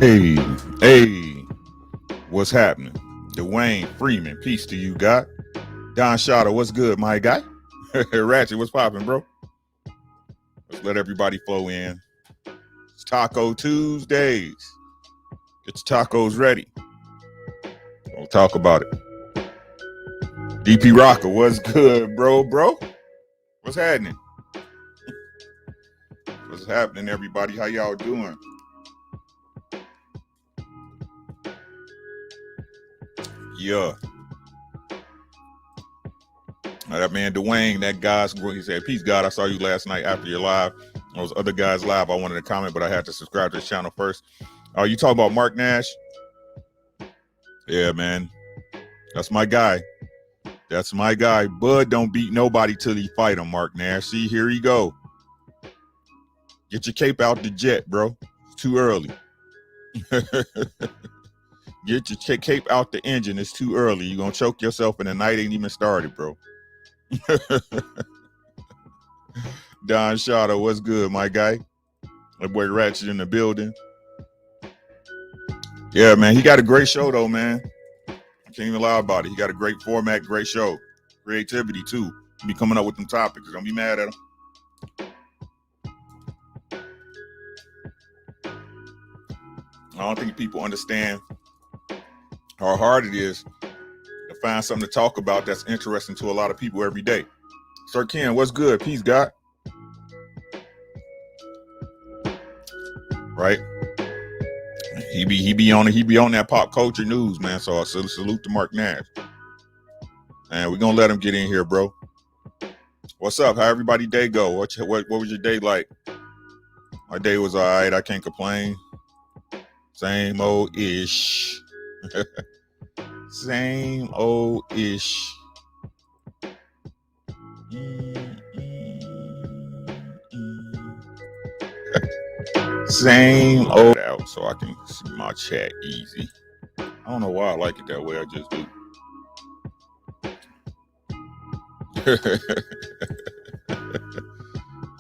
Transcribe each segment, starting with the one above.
Hey, hey, what's happening? Dwayne Freeman, peace to you, God. Don Shotta, what's good, my guy? Ratchet, what's popping, bro? Let's let everybody flow in. It's Taco Tuesdays. Get your tacos ready. We'll talk about it. DP Rocker, what's good, bro? What's happening? What's happening, everybody? How y'all doing? Yeah. That man Dwayne, that guy's, he said, peace, God. I saw you last night after your live. Those other guys live. I wanted to comment, but I had to subscribe to his channel first. You talk about Mark Nash? Yeah, man. That's my guy. That's my guy. Bud don't beat nobody till he fight him, Mark Nash. See, here he go. Get your cape out the jet, bro. It's too early. Get your cape out the engine. It's too early. You're going to choke yourself and the night ain't even started, bro. Don Shotta, what's good, my guy? That boy Ratchet in the building. Yeah, man. He got a great show, though, man. I can't even lie about it. He got a great format, great show. Creativity, too. He be coming up with them topics. Don't be mad at him. I don't think people understand how hard it is to find something to talk about that's interesting to a lot of people every day. Sir Ken, what's good? Peace, God. Right? He be on that pop culture news, man. So I salute to Mark Nash. And we're gonna let him get in here, bro. What's up? How everybody day go? What was your day like? My day was all right. I can't complain. Same old ish. Same old ish. Same old out so I can see my chat easy. I don't know why I like it that way. I just do.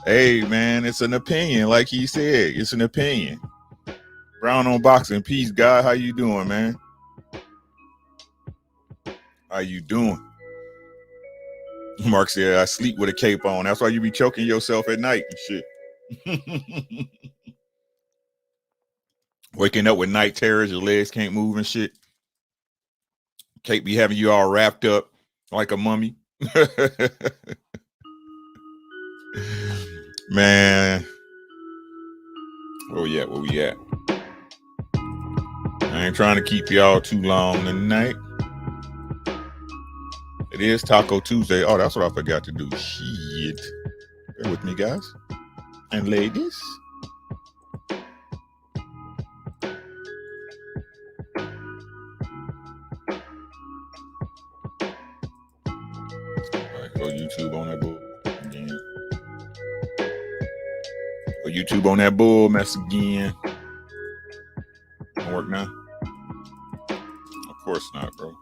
Hey, man, it's an opinion. Like he said, it's an opinion. Brown on boxing. Peace, God. How you doing, man? How you doing? Mark said, I sleep with a cape on. That's why you be choking yourself at night and shit. Waking up with night terrors, your legs can't move and shit. Cape be having you all wrapped up like a mummy. Man. Where we at? I ain't trying to keep y'all too long tonight. It is Taco Tuesday. Oh, that's what I forgot to do. Shit. Bear with me, guys. And ladies. Alright, go YouTube on that bull again. Go YouTube on that bull mess again. Don't work now? Of course not, bro.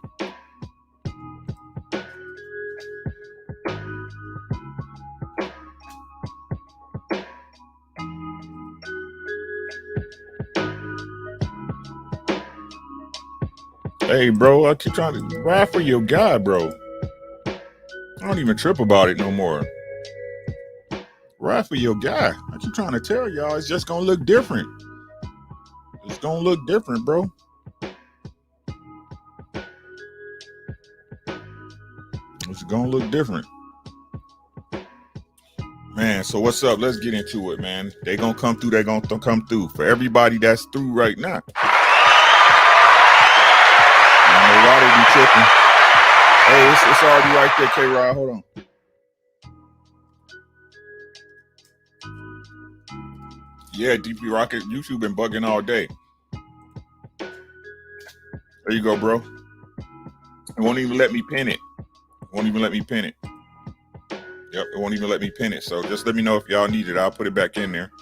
Hey, bro, I keep trying to ride for your guy, bro. I don't even trip about it no more. Ride for your guy. I keep trying to tell y'all it's just gonna look different. It's gonna look different, bro. It's gonna look different. Man, so what's up? Let's get into it, man. They gonna come through. They gonna come through. For everybody that's through right now. I don't know why they be tripping. Hey, it's already right there, K-Rod. Hold on. Yeah, DP Rocket, YouTube been bugging all day. There you go, bro. It won't even let me pin it. Yep, it won't even let me pin it. So just let me know if y'all need it. I'll put it back in there.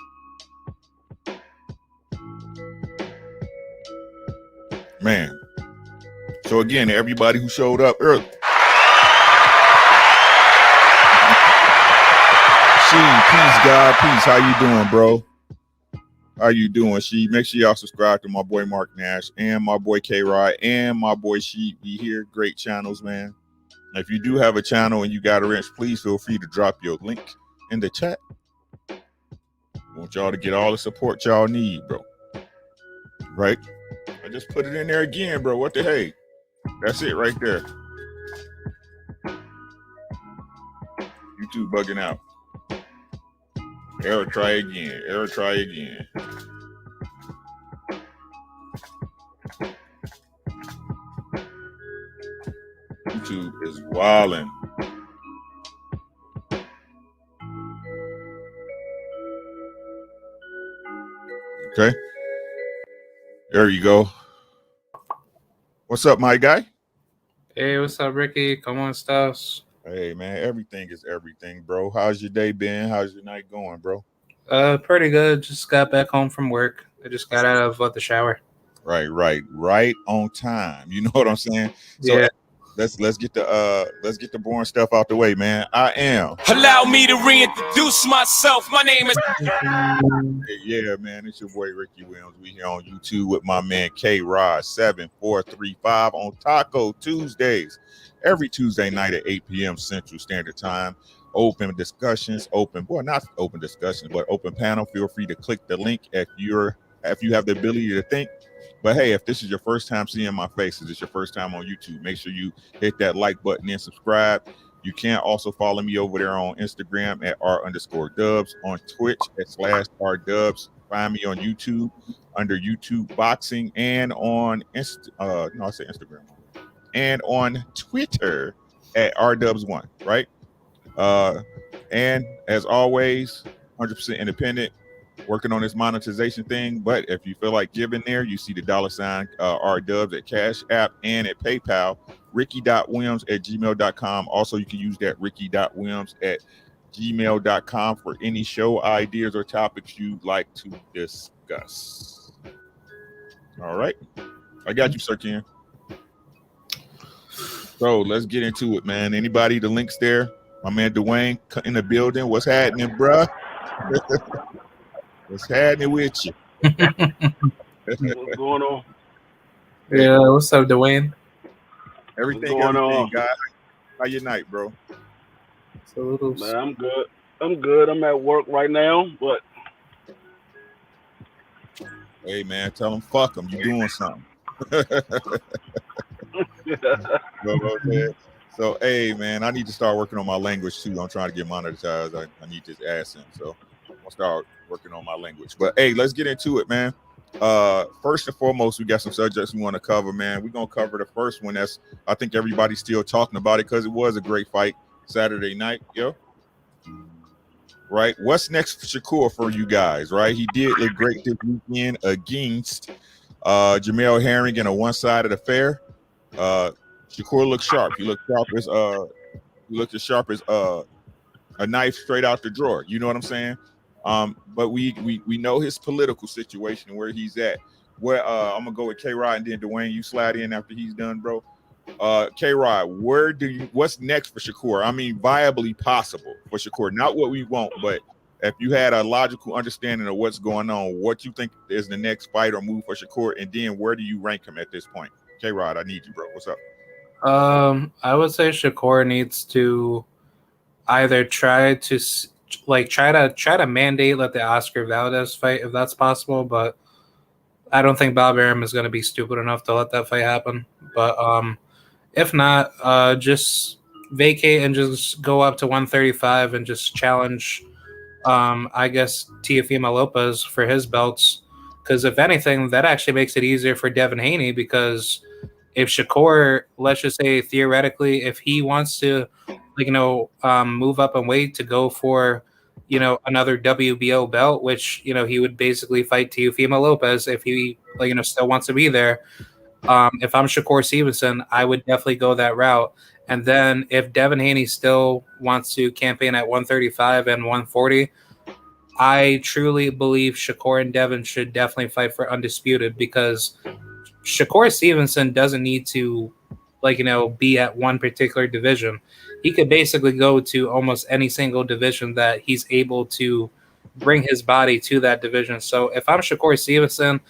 Man. So again, everybody who showed up early. Peace, God, peace. How you doing, bro? How you doing, She? Make sure y'all subscribe to my boy Mark Nash and my boy K Rod and my boy She. Be here. Great channels, man. If you do have a channel and you got a wrench, please feel free to drop your link in the chat. I want y'all to get all the support y'all need, bro. Right? I just put it in there again, bro. What the hey? That's it right there. YouTube bugging out. Error, try again. Error, try again. YouTube is wilding. Okay. There you go. What's up, my guy? Hey, what's up, Ricky? Come on, Stuffs. Hey, man, everything is everything, bro. How's your day been? How's your night going, bro? Pretty good. Just got back home from work. I just got out of the shower. Right on time. You know what I'm saying? So Yeah. let's get the boring stuff out the way, man. I am. Allow me to reintroduce myself. My name is. Yeah, man. It's your boy Ricky Williams. We here on YouTube with my man K Rod 7435 on Taco Tuesdays. Every Tuesday night at 8 p.m. Central Standard Time. Open discussions, not open discussions, but open panel. Feel free to click the link if you have the ability to think. But hey, if this is your first time seeing my face, if it's your first time on YouTube, make sure you hit that like button and subscribe. You can also follow me over there on Instagram at r_dubs, on Twitch at /rdubs. Find me on YouTube under YouTube Boxing, and on Instagram and on Twitter at rdubs1, right? And as always, 100% independent, working on this monetization thing. But if you feel like giving there, you see the $ rdubs at Cash App and at PayPal, ricky.williams@gmail.com. Also, you can use that ricky.williams@gmail.com for any show ideas or topics you'd like to discuss. All right. I got you, Sir Ken. So let's get into it, man. Anybody, the links there? My man Dwayne in the building. What's happening, bruh? What's happening with you? What's going on? Yeah, what's up, Dwayne? Everything, guys. How your night, bro? It's a little... Man, I'm good. I'm at work right now, but... Hey, man, tell them fuck them. You doing something. So, hey, man, I need to start working on my language, too. I'm trying to get monetized. I need this accent, so I'll start working on my language. But, hey, let's get into it, man. First and foremost, we got some subjects we want to cover, man. We're going to cover the first one. I think everybody's still talking about it because it was a great fight Saturday night, yo. Right? What's next for Shakur for you guys, right? He did look great this weekend against Jemel Herring in a one-sided affair. Shakur looked sharp. He looked as sharp as a knife straight out the drawer. You know what I'm saying? But we know his political situation and where he's at. Where I'm gonna go with K Rod and then Dwayne, you slide in after he's done, bro. K Rod, what's next for Shakur? I mean, viably possible for Shakur. Not what we want, but if you had a logical understanding of what's going on, what you think is the next fight or move for Shakur, and then where do you rank him at this point? K Rod, I need you, bro. What's up? I would say Shakur needs to either try to mandate let the Oscar Valdez fight if that's possible, but I don't think Bob Arum is going to be stupid enough to let that fight happen. But if not, just vacate and just go up to 135 and just challenge, I guess, Teofimo Lopez for his belts. Because if anything, that actually makes it easier for Devin Haney, because if Shakur, let's just say theoretically, if he wants to, move up and weight to go for, another WBO belt, which, he would basically fight Teofimo Lopez if he, still wants to be there. If I'm Shakur Stevenson, I would definitely go that route. And then if Devin Haney still wants to campaign at 135 and 140, I truly believe Shakur and Devin should definitely fight for undisputed, because Shakur Stevenson doesn't need to, be at one particular division. He could basically go to almost any single division that he's able to bring his body to that division. So if I'm Shakur Stevenson,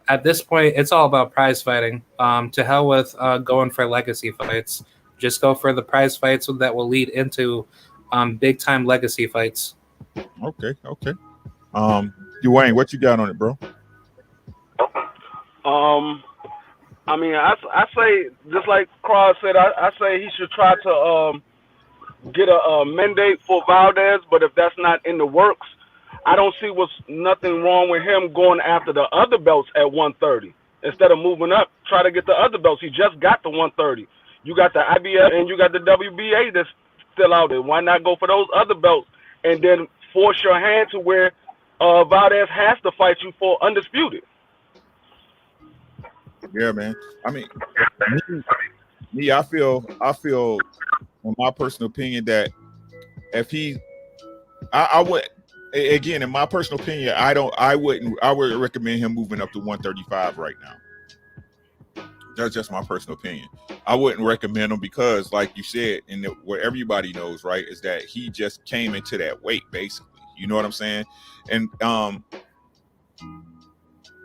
at this point, it's all about prize fighting. To hell with going for legacy fights. Just go for the prize fights that will lead into big time legacy fights. Okay. Dwayne, what you got on it, bro? I mean, I say just like Crawford said, I say he should try to get a mandate for Valdez, but if that's not in the works, I don't see what's nothing wrong with him going after the other belts at 130 instead of moving up. Try to get the other belts. He just got the 130. You got the IBF and you got the WBA that's still out there. Why not go for those other belts and then force your hand to where Valdez has to fight you for undisputed? Yeah, man. I mean, I feel, in my personal opinion, that if I would, again, in my personal opinion, I would recommend him moving up to 135 right now. That's just my personal opinion. I wouldn't recommend him because, like you said, and what everybody knows, right, is that he just came into that weight, basically. You know what I'm saying? And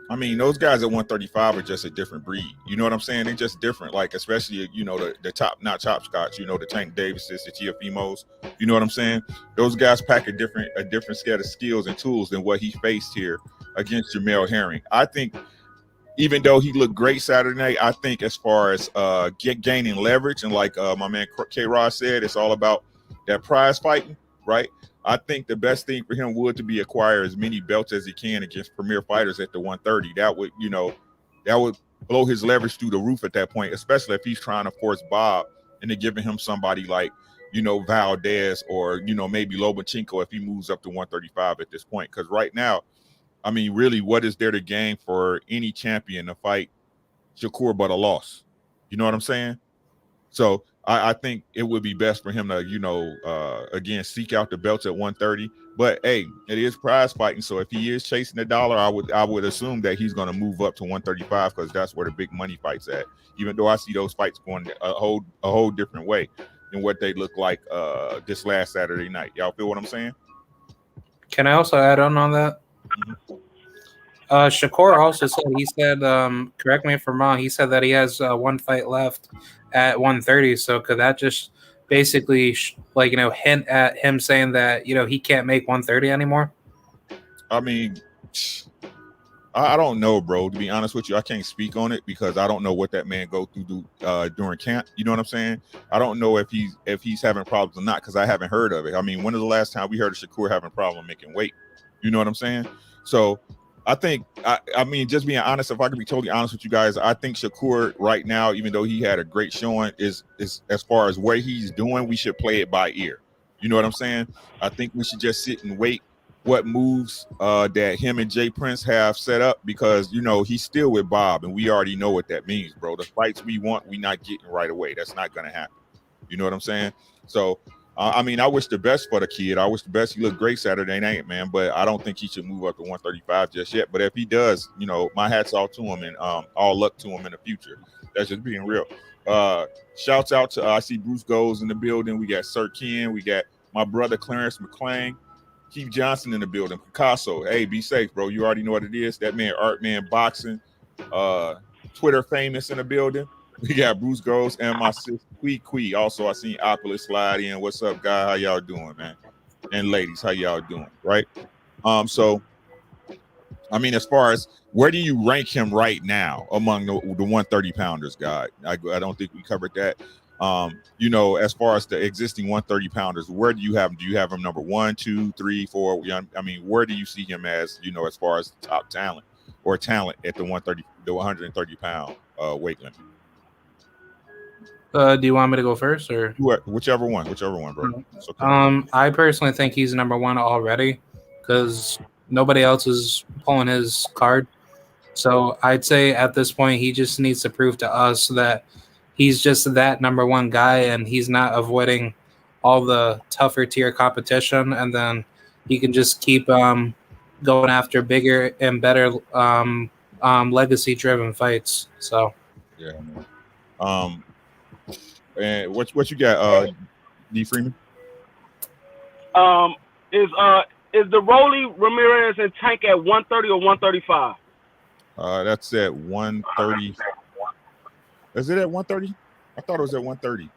I mean, those guys at 135 are just a different breed. You know what I'm saying? They're just different. Like, especially, you know, the top, not Chop Scotch, you know, the Tank Davises, the Tiafimos. You know what I'm saying? Those guys pack a different set of skills and tools than what he faced here against Jemel Herring. I think, even though he looked great Saturday night, I think as far as gaining leverage, and like my man K-Rod said, it's all about that prize fighting, right? I think the best thing for him would to be acquire as many belts as he can against premier fighters at the 130. That would blow his leverage through the roof at that point, especially if he's trying to force Bob into giving him somebody like, you know, Valdez or, you know, maybe Lomachenko if he moves up to 135 at this point. Because right now, I mean, really, what is there to gain for any champion to fight Shakur but a loss? You know what I'm saying? So I think it would be best for him to, you know, again, seek out the belts at 130. But hey, it is prize fighting. So if he is chasing the dollar, I would assume that he's going to move up to 135 because that's where the big money fights at. Even though I see those fights going a whole different way than what they look like this last Saturday night. Y'all feel what I'm saying? Can I also add on that? Mm-hmm. Shakur also said, correct me if I'm wrong, he said that he has one fight left at 130. So could that just basically hint at him saying that, you know, he can't make 130 anymore? I mean, I don't know, bro. To be honest with you, I can't speak on it because I don't know what that man go through during camp. You know what I'm saying? I don't know if he's having problems or not because I haven't heard of it. I mean, when is the last time we heard of Shakur having a problem making weight? You know what I'm saying? So I think, I mean, just being honest, if I could be totally honest with you guys, I think Shakur right now, even though he had a great showing, is as far as what he's doing, we should play it by ear. You know what I'm saying? I think we should just sit and wait what moves that him and Jay Prince have set up because, you know, he's still with Bob and we already know what that means, bro. The fights we want, we not getting right away. That's not going to happen. You know what I'm saying? So, I mean, I wish the best for the kid. I wish the best. He looked great Saturday night, man, but I don't think he should move up to 135 just yet. But if he does, you know, my hat's off to him and all luck to him in the future. That's just being real. Shouts out to, I see Bruce Goes in the building. We got Sir Ken. We got my brother Clarence McClain. Keith Johnson in the building. Picasso. Hey, be safe, bro. You already know what it is. That man, Art Man Boxing. Twitter famous in the building. We got Bruce Goes and my sister Quee. Also, I seen Oculus slide in. What's up, guy? How y'all doing, man? And ladies, how y'all doing? Right. So, I mean, as far as where do you rank him right now among the 130 pounders, guy? I don't think we covered that. You know, as far as the existing 130 pounders, where do you have him? Do you have him number 1, 2, 3, 4? I mean, where do you see him as, you know, as far as top talent or talent at the 130 pound weight limit? Do you want me to go first or whichever one, bro? Okay. I personally think he's number 1 already because nobody else is pulling his card. So I'd say at this point he just needs to prove to us that he's just that number 1 guy and he's not avoiding all the tougher tier competition, and then he can just keep going after bigger and better legacy driven fights. So yeah, man. And what you got, D Freeman? Is is the Rolly Ramirez and Tank at 130 or 135? That's at 130. Is it at 130? I thought it was at 130.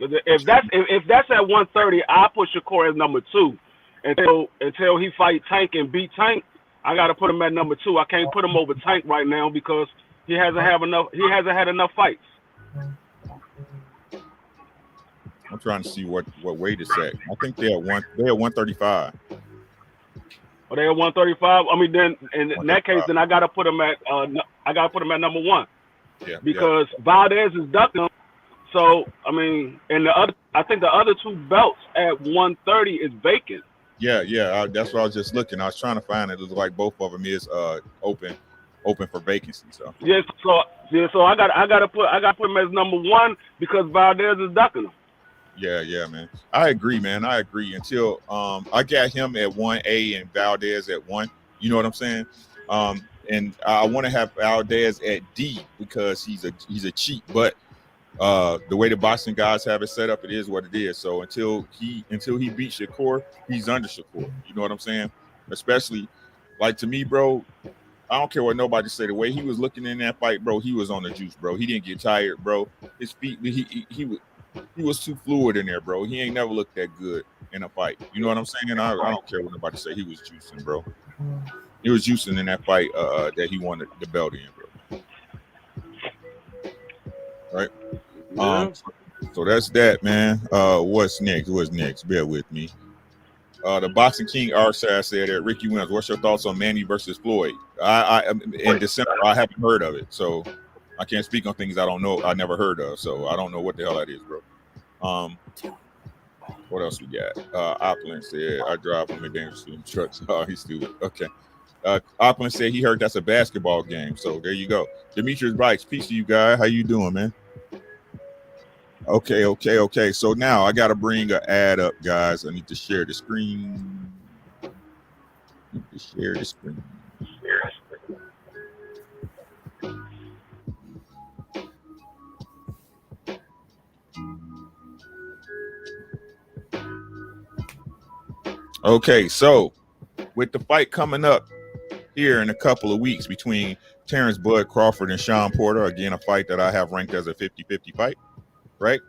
If that's at 130, I put Shakur as number 2 until he fight Tank and beat Tank. I got to put him at number 2. I can't put him over Tank right now because he hasn't had enough fights. I'm trying to see what weight it's at. I think they're at 135. Are they at 135? I mean, then in that case, then I got to put him at number 1. Yeah. Because Valdez is ducking him. So I mean, and I think the other 2 belts at 130 is vacant. Yeah. That's what I was just looking. I was trying to find it. It looks like both of them is open for vacancy. So so I got to put him as number 1 because Valdez is ducking him. Yeah, man. I agree, man. I agree. Until I got him at 1A and Valdez at 1. You know what I'm saying? And I want to have Valdez at D because he's a cheat, but the way the boxing guys have it set up, it is what it is. So until he beats Shakur, he's under Shakur. You know what I'm saying? Especially like to me, bro. I don't care what nobody say. The way he was looking in that fight, bro, he was on the juice, bro. He didn't get tired, bro. His feet, he was too fluid in there, bro. He ain't never looked that good in a fight. You know what I'm saying? I don't care what nobody say. He was juicing, bro. He was juicing in that fight that he wanted the belt in, bro. Right? So that's that, man. What's next? Bear with me. The Boxing King Arsad said that Ricky Williams. What's your thoughts on Manny versus Floyd? In December, I haven't heard of it, so I can't speak on things I don't know. I never heard of, so I don't know what the hell that is, bro. What else we got? Opland said I drive him in dangerous trucks. Oh, he's stupid. Okay. Opland said he heard that's a basketball game. So there you go. Demetrius Bikes, peace to you guys. How you doing, man? Okay. So now I got to bring an ad up, guys. I need to share the screen. Okay, so with the fight coming up here in a couple of weeks between Terrence Bud Crawford and Sean Porter, again, a fight that I have ranked as a 50-50 fight, right?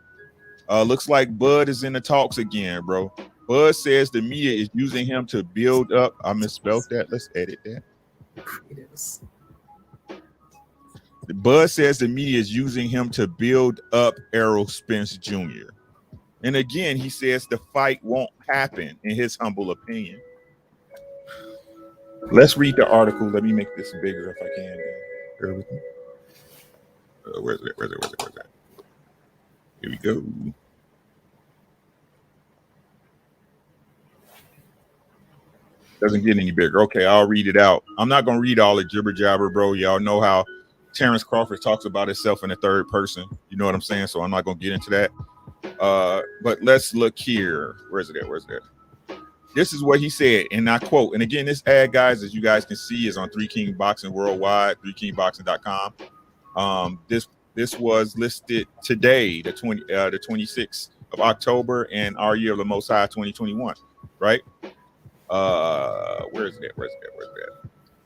Looks like Bud is in the talks again, bro. Bud says the media is using him to build up. I misspelled that. Let's edit that. It is. Bud says the media is using him to build up Errol Spence Jr. And again, he says the fight won't happen, in his humble opinion. Let's read the article. Let me make this bigger if I can. Bear with me. Where's it? Here we go. Doesn't get any bigger. Okay, I'll read it out. I'm not going to read all the jibber jabber, bro. Y'all know how Terrence Crawford talks about himself in the third person. You know what I'm saying? So I'm not going to get into that. But let's look here. Where's it at? This is what he said, and I quote. And again, this ad, guys, as you guys can see, is on 3 King Boxing Worldwide, 3kingboxing.com. This was listed today, the 26th of October, and our year of the Most High 2021, right? Where's that?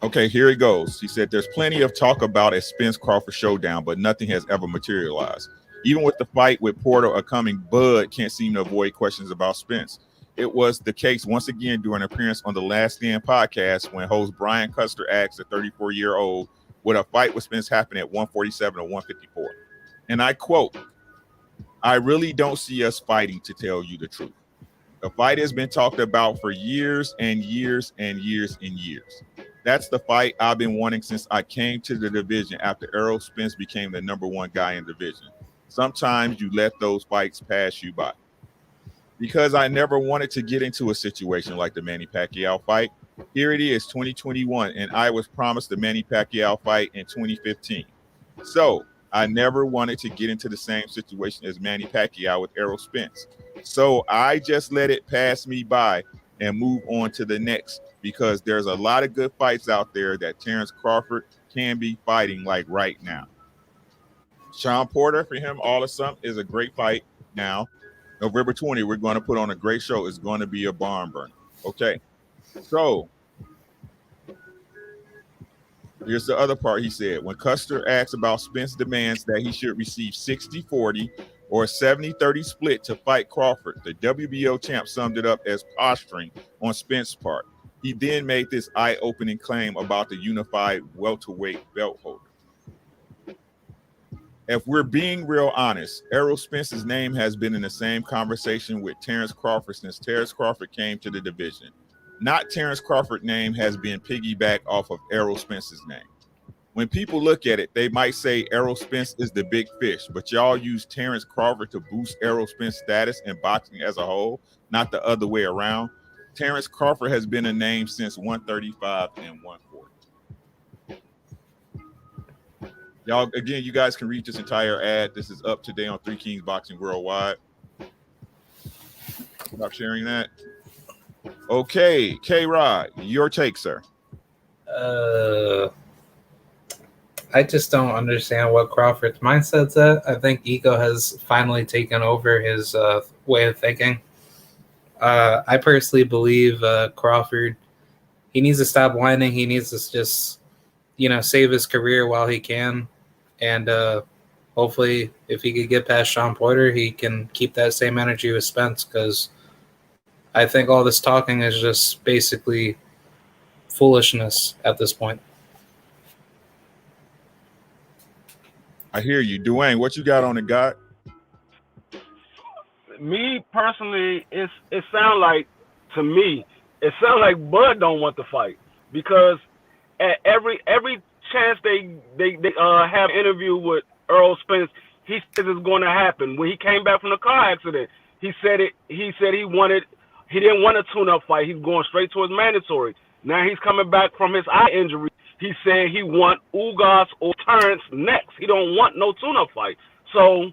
Okay, here it goes. He said, there's plenty of talk about a Spence Crawford showdown, but nothing has ever materialized. Even with the fight with Porter coming, Bud can't seem to avoid questions about Spence. It was the case once again during an appearance on the Last Stand podcast when host Brian Custer asked the 34-year-old, would a fight with Spence happen at 147 or 154? And I quote, I really don't see us fighting, to tell you the truth. The fight has been talked about for years and years and years and years. That's the fight I've been wanting since I came to the division after Errol Spence became the number 1 guy in the division. Sometimes you let those fights pass you by. Because I never wanted to get into a situation like the Manny Pacquiao fight. Here it is, 2021, and I was promised the Manny Pacquiao fight in 2015. So I never wanted to get into the same situation as Manny Pacquiao with Errol Spence. So I just let it pass me by and move on to the next, because there's a lot of good fights out there that Terrence Crawford can be fighting like right now. Sean Porter, for him, all of something, is a great fight now. November 20th, we're going to put on a great show. It's going to be a barn burner. Okay. So here's the other part. He said, when Custer asks about Spence demands that he should receive 60-40 or a 70-30 split to fight Crawford, the WBO champ summed it up as posturing on Spence's part. He then made this eye-opening claim about the unified welterweight belt holder. If we're being real honest, Errol Spence's name has been in the same conversation with Terrence Crawford since Terrence Crawford came to the division. Not Terrence Crawford's name has been piggybacked off of Errol Spence's name. When people look at it, they might say Errol Spence is the big fish, but y'all use Terrence Crawford to boost Errol Spence's status in boxing as a whole, not the other way around. Terrence Crawford has been a name since 135 and 140. Y'all, again, you guys can read this entire ad. This is up today on Three Kings Boxing Worldwide. Stop sharing that. Okay, K-Rod, your take, sir. I just don't understand what Crawford's mindset's at. I think ego has finally taken over his way of thinking. I personally believe Crawford, he needs to stop whining. He needs to just, save his career while he can. And hopefully, if he could get past Sean Porter, he can keep that same energy with Spence, because I think all this talking is just basically foolishness at this point. I hear you. Dwayne, what you got on it, God? Me personally, it sounds like, to me, it sounds like Bud don't want to fight, because at every chance they have an interview with Errol Spence, he says it's going to happen. When he came back from the car accident, he said he didn't want a tune-up fight. He's going straight to his mandatory. Now he's coming back from his eye injury. He's saying he want Ugas or Terrence next. He don't want no tune-up fight. So,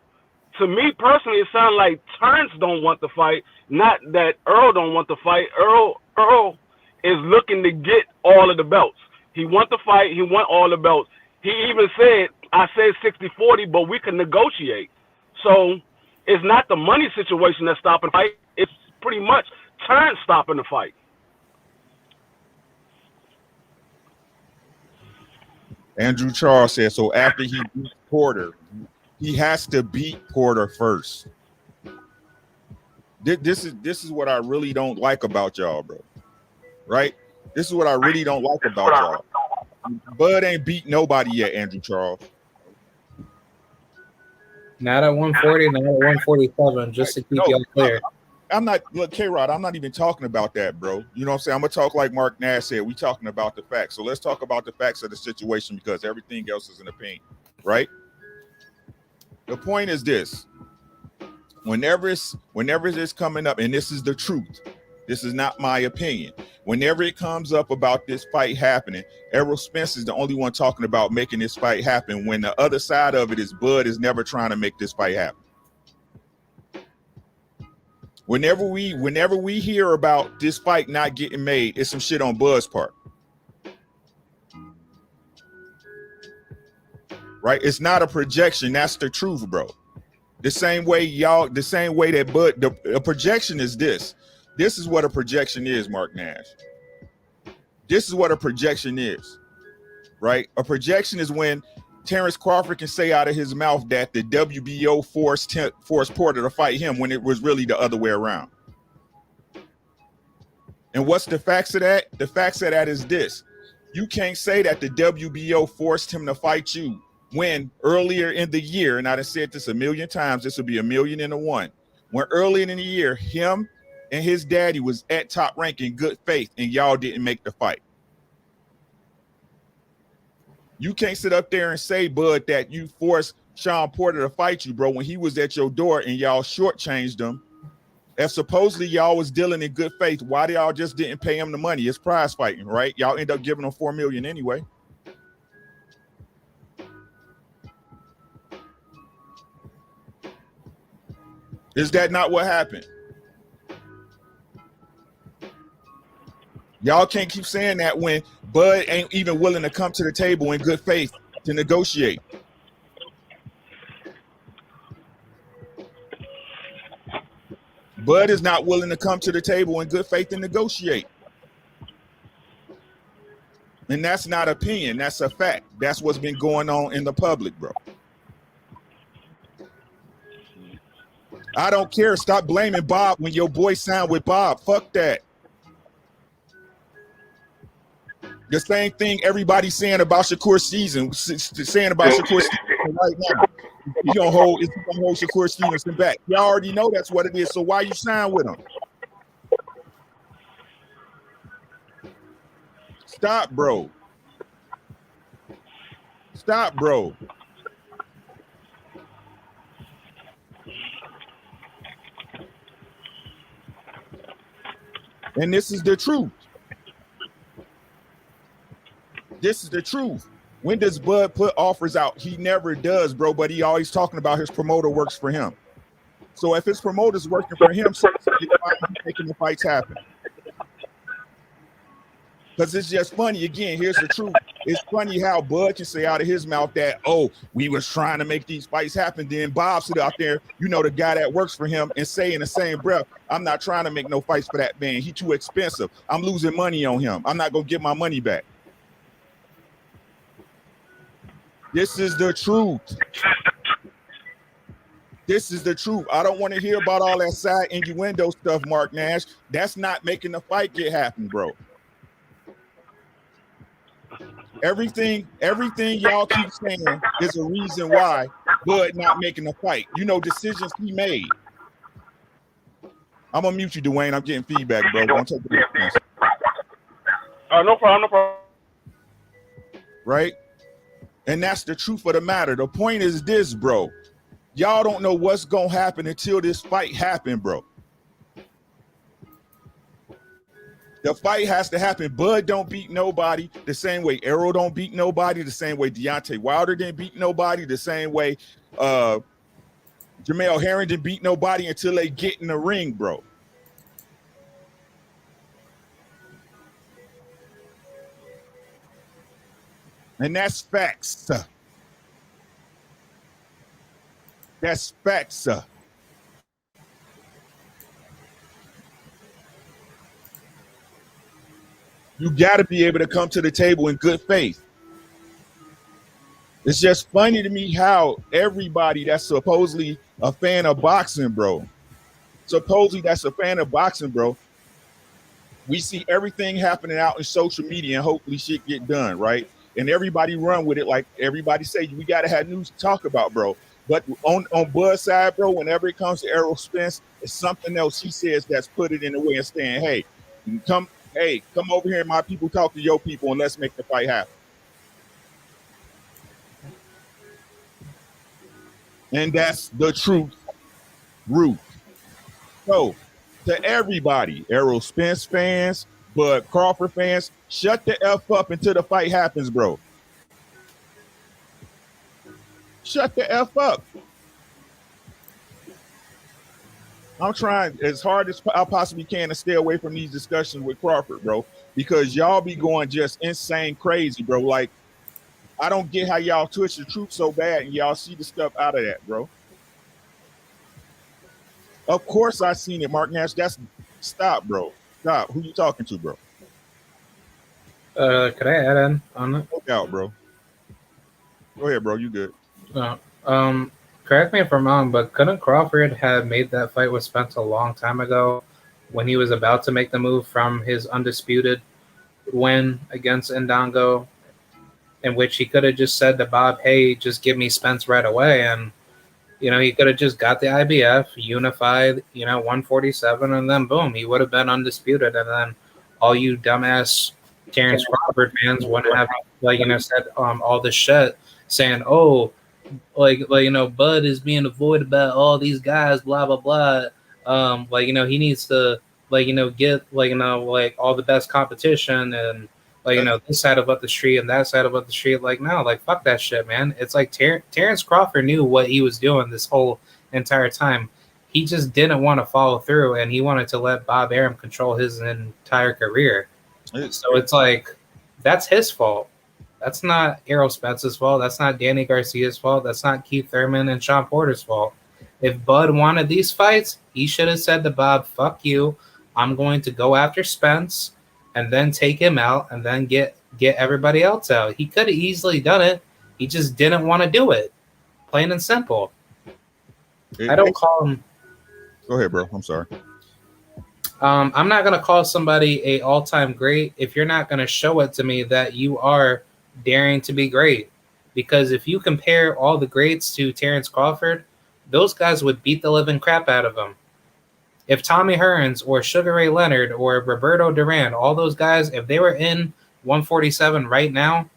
to me personally, it sounds like Terrence don't want the fight, not that Earl don't want the fight. Earl is looking to get all of the belts. He want the fight. He want all the belts. He even said, I said 60-40, but we can negotiate. So it's not the money situation that's stopping the fight. It's pretty much Terrence stopping the fight. Andrew Charles said, so after he beats Porter, he has to beat Porter first. This is what I really don't like about y'all, bro. Right? This is what I really don't like about y'all. Bud ain't beat nobody yet, Andrew Charles. Not at 140, not at 147, just to keep y'all clear. I'm not, look, K-Rod, I'm not even talking about that, bro. You know what I'm saying? I'm going to talk like Mark Nash said. We talking about the facts. So let's talk about the facts of the situation, because everything else is an opinion, right? The point is this. Whenever it's coming up, and this is the truth, this is not my opinion. Whenever it comes up about this fight happening, Errol Spence is the only one talking about making this fight happen, when the other side of it is Bud is never trying to make this fight happen. Whenever we hear about this fight not getting made, it's some shit on Bud's part. Right? It's not a projection. That's the truth, bro. The same way that Bud, a projection is this. This is what a projection is, Mark Nash. This is what a projection is, right? A projection is when Terrence Crawford can say out of his mouth that the WBO forced Porter to fight him, when it was really the other way around. And what's the facts of that? The facts of that is this. You can't say that the WBO forced him to fight you, when earlier in the year, and I've said this a million times, this will be 1,000,001, when earlier in the year, him and his daddy was at Top Rank in good faith, and y'all didn't make the fight. You can't sit up there and say, Bud, that you forced Sean Porter to fight you, bro, when he was at your door and y'all shortchanged him. If supposedly y'all was dealing in good faith, why y'all just didn't pay him the money? It's prize fighting, right? Y'all end up giving him $4 million anyway. Is that not what happened? Y'all can't keep saying that when Bud ain't even willing to come to the table in good faith to negotiate. Bud is not willing to come to the table in good faith and negotiate. And that's not opinion. That's a fact. That's what's been going on in the public, bro. I don't care. Stop blaming Bob when your boy signed with Bob. Fuck that. The same thing everybody's saying about Shakur season, saying about Shakur Stevenson right now. You gonna hold Shakur Stevenson back. You already know that's what it is. So why you sign with him? Stop, bro. Stop, bro. And this is the truth. This is the truth. When does Bud put offers out? He never does, bro, but he always talking about his promoter works for him. So if his promoter's working for him, so he's making the fights happen. Because it's just funny. Again, here's the truth. It's funny how Bud can say out of his mouth that, oh, we was trying to make these fights happen. Then Bob sit out there, you know, the guy that works for him, and say in the same breath, I'm not trying to make no fights for that man. He too expensive. I'm losing money on him. I'm not going to get my money back. This is the truth. This is the truth. I don't want to hear about all that side innuendo stuff, Mark Nash. That's not making the fight get happen, bro. Everything y'all keep saying is a reason why Bud not making a fight. You know, decisions he made. I'm gonna mute you, Dwayne. I'm getting feedback, bro. Don't take the No problem, no problem. Right? And that's the truth of the matter. The point is this, bro. Y'all don't know what's gonna happen until this fight happen, bro. The fight has to happen. Bud don't beat nobody the same way Errol don't beat nobody, the same way Deontay Wilder didn't beat nobody, the same way Jemel Herring didn't beat nobody until they get in the ring, bro. And that's facts. That's facts. You got to be able to come to the table in good faith. It's just funny to me how everybody that's supposedly a fan of boxing, bro, we see everything happening out in social media and hopefully shit get done, right? And everybody run with it like everybody say, we got to have news to talk about, bro. But on Bud's side, bro, whenever it comes to Errol Spence, it's something else he says that's put it in the way of saying, hey, come over here and my people talk to your people and let's make the fight happen. And that's the truth, Ruth. So to everybody, Errol Spence fans, Bud Crawford fans, shut the F up until the fight happens, bro. Shut the F up. I'm trying as hard as I possibly can to stay away from these discussions with Crawford, bro, because y'all be going just insane crazy, bro. Like, I don't get how y'all twist the truth so bad and y'all see the stuff out of that, bro. Of course I seen it, Mark Nash. Stop, bro. Stop. Who you talking to, bro? Could I add in on that? Look out, bro. Go ahead, bro. You good. Correct me if I'm wrong, but couldn't Crawford have made that fight with Spence a long time ago when he was about to make the move from his undisputed win against Ndongo, in which he could have just said to Bob, hey, just give me Spence right away. And, you know, he could have just got the IBF, unified, 147, and then boom, he would have been undisputed. And then all you dumbass Terrence Crawford fans wouldn't have, said all this shit saying, oh, Bud is being avoided by all these guys, blah, blah, blah. He needs to, get, all the best competition and, this side of up the street and that side of up the street. No, fuck that shit, man. It's like Terrence Crawford knew what he was doing this whole entire time. He just didn't want to follow through, and he wanted to let Bob Arum control his entire career. So it's like, that's his fault. That's not Errol Spence's fault. That's not Danny Garcia's fault. That's not Keith Thurman and Sean Porter's fault. If Bud wanted these fights, he should have said to Bob, "Fuck you. I'm going to go after Spence and then take him out and then get everybody else out." He could have easily done it. He just didn't want to do it. Plain and simple. I don't call him. Go ahead, bro. I'm sorry. I'm not gonna call somebody a all-time great if you're not gonna show it to me that you are daring to be great. Because if you compare all the greats to Terrence Crawford, those guys would beat the living crap out of him. If Tommy Hearns or Sugar Ray Leonard or Roberto Duran, all those guys, if they were in 147 right now,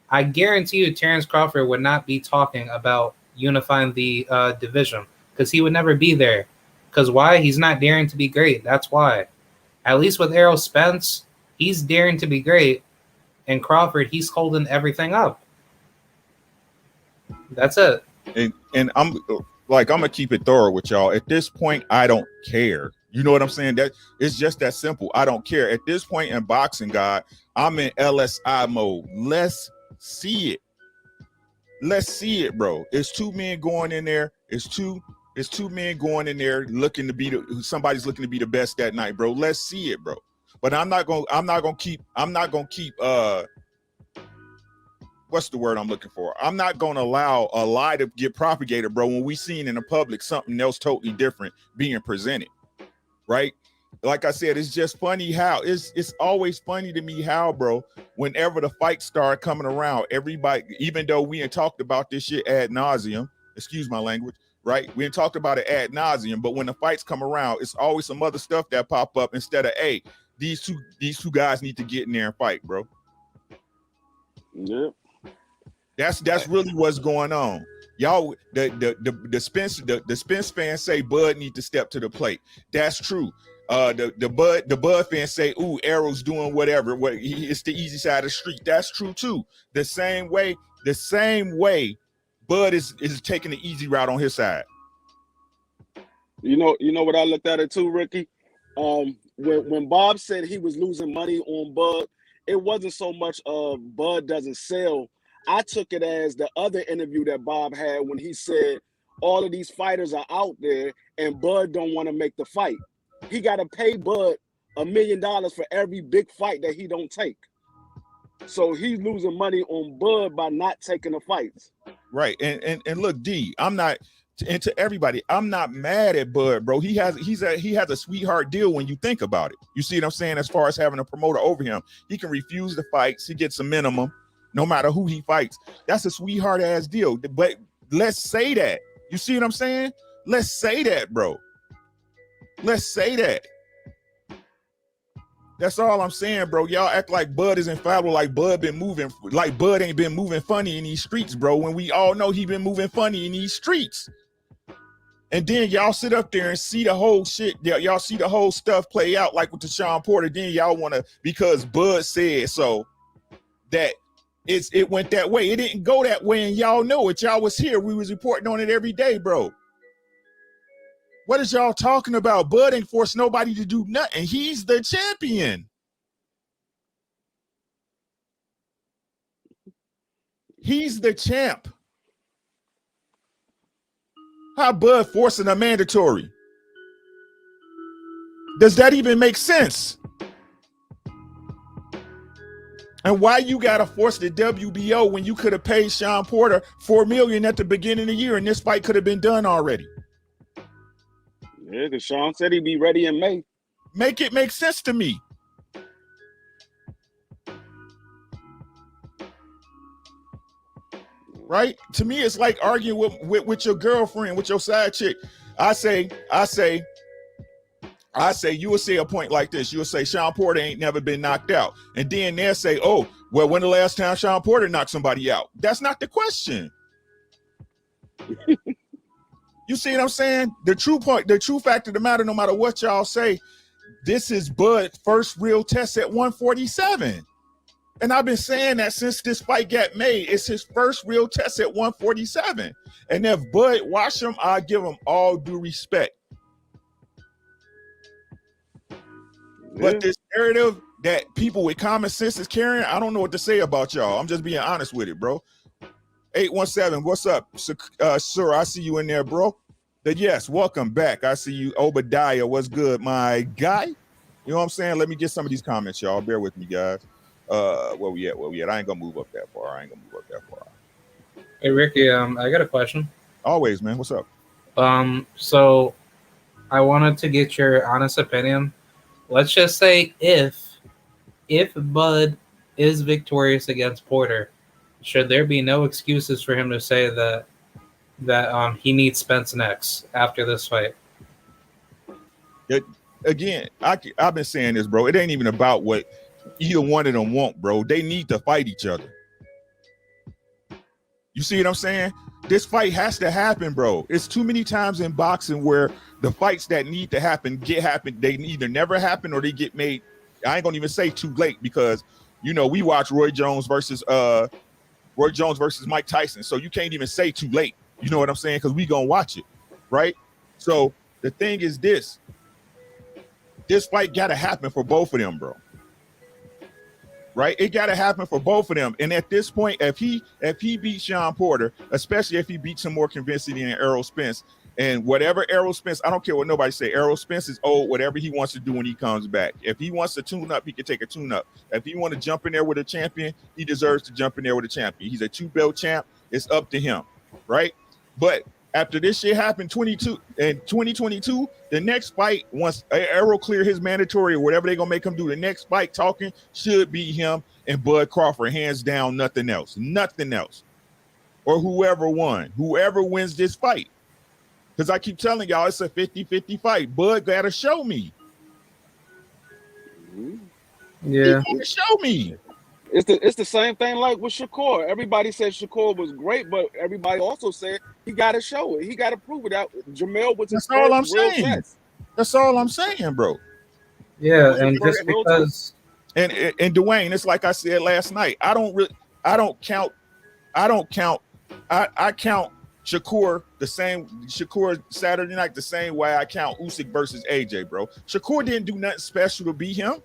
I guarantee you Terrence Crawford would not be talking about unifying the division because he would never be there. Because why? He's not daring to be great. That's why. At least with Errol Spence, he's daring to be great. And Crawford, he's holding everything up. That's it. And I'm gonna keep it thorough with y'all. At this point, I don't care. You know what I'm saying? That it's just that simple. I don't care. At this point in boxing, God, I'm in LSI mode. Let's see it. Let's see it, bro. It's two men going in there. It's two men going in there looking to be somebody's looking to be the best that night, bro. Let's see it, bro. But I'm not gonna keep what's the word I'm looking for? I'm not gonna allow a lie to get propagated, bro, when we seen in the public something else totally different being presented. Right? Like I said, it's just funny how it's always funny to me how, bro, whenever the fights start coming around, everybody, even though we ain't talked about this shit ad nauseum, excuse my language, right? We ain't talked about it ad nauseum, but when the fights come around, it's always some other stuff that pop up instead of, hey, these two guys need to get in there and fight, bro. Yeah. That's really what's going on. Y'all, the Spence fans say Bud need to step to the plate. That's true. The Bud fans say, "Ooh, Arrow's doing whatever. It's the easy side of the street." That's true too. The same way, Bud is taking the easy route on his side. You know what I looked at it too, Ricky. When Bob said he was losing money on Bud, it wasn't so much of Bud doesn't sell. I took it as the other interview that Bob had when he said all of these fighters are out there and Bud don't want to make the fight. He got to pay Bud $1 million for every big fight that he don't take. So he's losing money on Bud by not taking the fights. Right. And look, D, I'm not, and to everybody, I'm not mad at Bud, bro. He has a sweetheart deal when you think about it. You see what I'm saying? As far as having a promoter over him, he can refuse the fights. He gets a minimum. No matter who he fights, that's a sweetheart ass deal. But let's say that. You see what I'm saying? Let's say that, bro. Let's say that. That's all I'm saying, bro. Y'all act like Bud is infallible, like Bud ain't been moving funny in these streets, bro. When we all know he been moving funny in these streets. And then y'all sit up there and see the whole shit. Y'all see the whole stuff play out like with the Sean Porter. Then y'all want to, because Bud said so, that it went that way. It didn't go that way, and y'all know it. Y'all was here. We was reporting on it every day, bro. What is y'all talking about? Bud ain't forced nobody to do nothing. He's the champion. He's the champ. How Bud forcing a mandatory? Does that even make sense? And why you gotta force the WBO when you could have paid Sean Porter $4 million at the beginning of the year and this fight could have been done already? Yeah, because Sean said he'd be ready in May. Make it make sense to me. Right? To me, it's like arguing with your girlfriend, with your side chick. I say, you will say a point like this. You'll say Sean Porter ain't never been knocked out. And then they'll say, oh, well, when the last time Sean Porter knocked somebody out? That's not the question. You see what I'm saying? The true fact of the matter, no matter what y'all say, this is Bud's first real test at 147. And I've been saying that since this fight got made. It's his first real test at 147. And if Bud watch him, I give him all due respect. But this narrative that people with common sense is carrying, I don't know what to say about y'all. I'm just being honest with it, bro. 817, what's up? Sir, I see you in there, bro. Yes, welcome back. I see you, Obadiah. What's good, my guy? You know what I'm saying? Let me get some of these comments, y'all. Bear with me, guys. Where we at? I ain't gonna move up that far. Hey Ricky, I got a question. Always, man. What's up? So I wanted to get your honest opinion. Let's just say if Bud is victorious against Porter, should there be no excuses for him to say that he needs Spence next after this fight? Again, I've been saying this, bro. It ain't even about what either one of them want, bro. They need to fight each other. You see what I'm saying? This fight has to happen, bro. It's too many times in boxing where the fights that need to happen They either never happen or they get made. I ain't gonna even say too late because we watch Roy Jones versus Mike Tyson, so you can't even say too late. You know what I'm saying? Because we gonna watch it, right? So the thing is this fight gotta happen for both of them, bro. Right? It gotta happen for both of them. And at this point, if he beats Sean Porter, especially if he beats him more convincingly than Errol Spence, and whatever Errol Spence, I don't care what nobody say, Errol Spence is old, whatever he wants to do when he comes back. If he wants to tune up, he can take a tune up. If he want to jump in there with a champion, he deserves to jump in there with a champion. He's a 2-belt champ. It's up to him, right? But after this shit happened, 2022, the next fight, once Errol clear his mandatory or whatever they're gonna make him do, the next fight talking should be him and Bud Crawford, hands down, nothing else, or whoever wins this fight. Because I keep telling y'all, it's a 50-50 fight. Bud gotta show me. Yeah, he gotta show me. It's the same thing like with Shakur. Everybody said Shakur was great, but everybody also said he got to show it. He got to prove it out. Jamel was his all I'm first real saying. test. That's all I'm saying, bro. Yeah, and just because, and Dwayne, it's like I said last night. I count Shakur the same. Shakur Saturday night the same way I count Usyk versus AJ, bro. Shakur didn't do nothing special to beat him.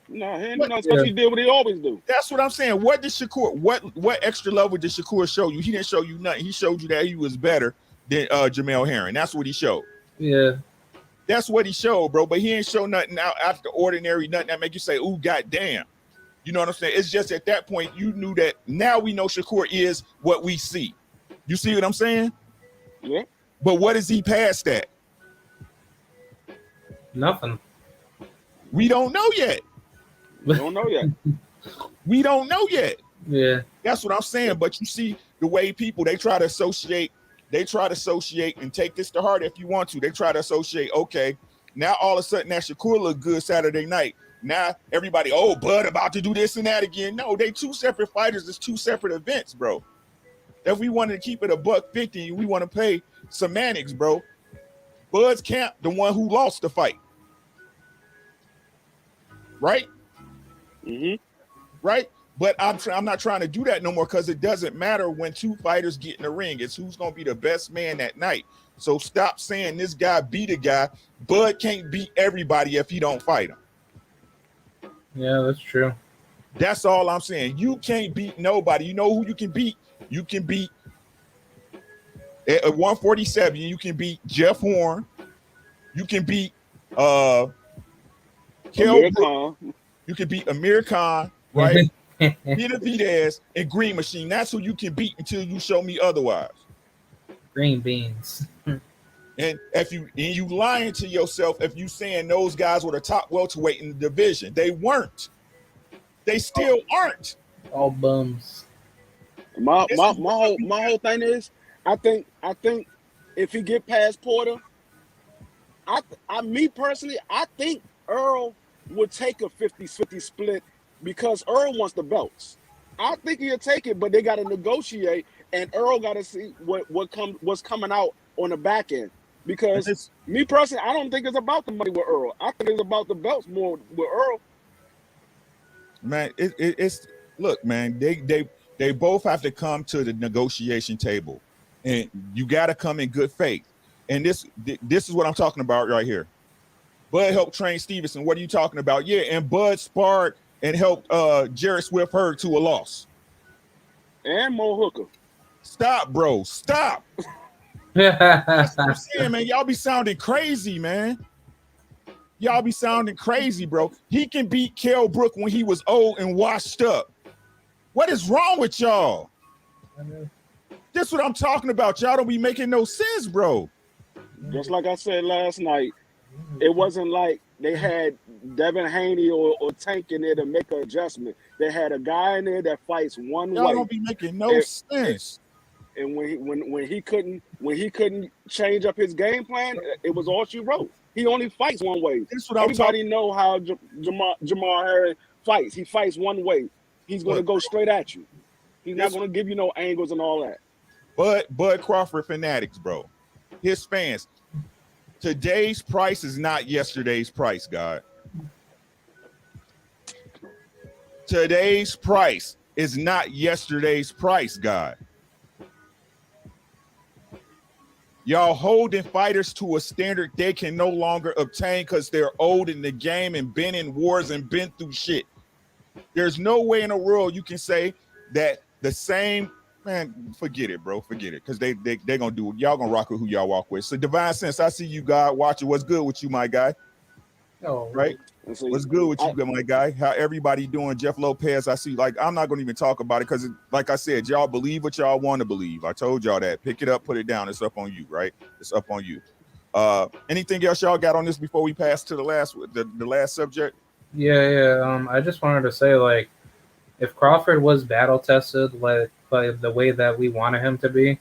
No, he didn't do nothing special. He did what he always do. That's what I'm saying. What did Shakur? What extra level did Shakur show you? He didn't show you nothing. He showed you that he was better than Jemel Herring. That's what he showed. Yeah, that's what he showed, bro. But he ain't show nothing out the ordinary, nothing that make you say, "Ooh, goddamn." You know what I'm saying? It's just at that point you knew that. Now we know Shakur is what we see. You see what I'm saying? Yeah. But what is he past that? nothing. We don't know yet. We don't know yet. We don't know yet. Yeah, that's what I'm saying. But you see the way people, they try to associate and take this to heart if you want to. They try to associate, okay, now all of a sudden that Shakur look good Saturday night. Now everybody, oh, Bud about to do this and that again. No, they two separate fighters. It's two separate events, bro. If we wanted to keep it $150, we want to pay semantics, bro. Bud's camp, the one who lost the fight. Right? Mm-hmm. Right? But I'm not trying to do that no more because it doesn't matter when two fighters get in the ring. It's who's going to be the best man that night. So stop saying this guy beat a guy. Bud can't beat everybody if he don't fight him. yeah, that's true. That's all I'm saying. You can't beat nobody. You know who you can beat? You can beat at 147. You can beat Jeff Horn. You can beat Kell Brook. You can beat Amir Khan, right? Peter Videz and Green Machine. That's who you can beat until you show me otherwise. Green beans. And you lying to yourself if you saying those guys were the top welterweight in the division. They weren't. They still aren't. All bums. My whole thing is, I think if he get past Porter, me personally, I think Earl would take a 50-50 split because Earl wants the belts. I think he'll take it, but they got to negotiate, and Earl got to see what's coming out on the back end. Because me personally, I don't think it's about the money with Earl. I think it's about the belts more with Earl. Man, it's look, man. They both have to come to the negotiation table, and you got to come in good faith. And this is what I'm talking about right here. Bud helped train Stevenson. What are you talking about? Yeah, and Bud sparred and helped Jarrett Swift Hurd to a loss. And Mo Hooker. Stop, bro. Stop. That's what I'm saying, man. Y'all be sounding crazy, man. Y'all be sounding crazy, bro. He can beat Kell Brook when he was old and washed up. What is wrong with y'all? That's what I'm talking about. Y'all don't be making no sense, bro. Just like I said last night, it wasn't like they had Devin Haney or Tank in there to make an adjustment. They had a guy in there that fights one Y'all way. don't be making no sense. And when he couldn't change up his game plan, it was all she wrote. He only fights one way. That's what I'm Everybody know how Jemel Herring fights. He fights one way. He's going to go straight at you. He's not going to give you no angles and all that. But Bud Crawford fanatics, bro. His fans. Today's price is not yesterday's price, God. Today's price is not yesterday's price, God. Y'all holding fighters to a standard they can no longer obtain because they're old in the game and been in wars and been through shit. There's no way in the world you can say that the same, man, forget it, bro. Forget it. Because they're going to do it. Y'all going to rock with who y'all walk with. So Divine Sense, I see you, God, watching. What's good with you, my guy? Oh, right? What's good with you, my guy? How everybody doing? Jeff Lopez, I see. Like, I'm not going to even talk about it because, like I said, y'all believe what y'all want to believe. I told y'all that. Pick it up, put it down. It's up on you, right? It's up on you. Anything else y'all got on this before we pass to the last subject? Yeah. I just wanted to say, like, if Crawford was battle tested like the way that we wanted him to be,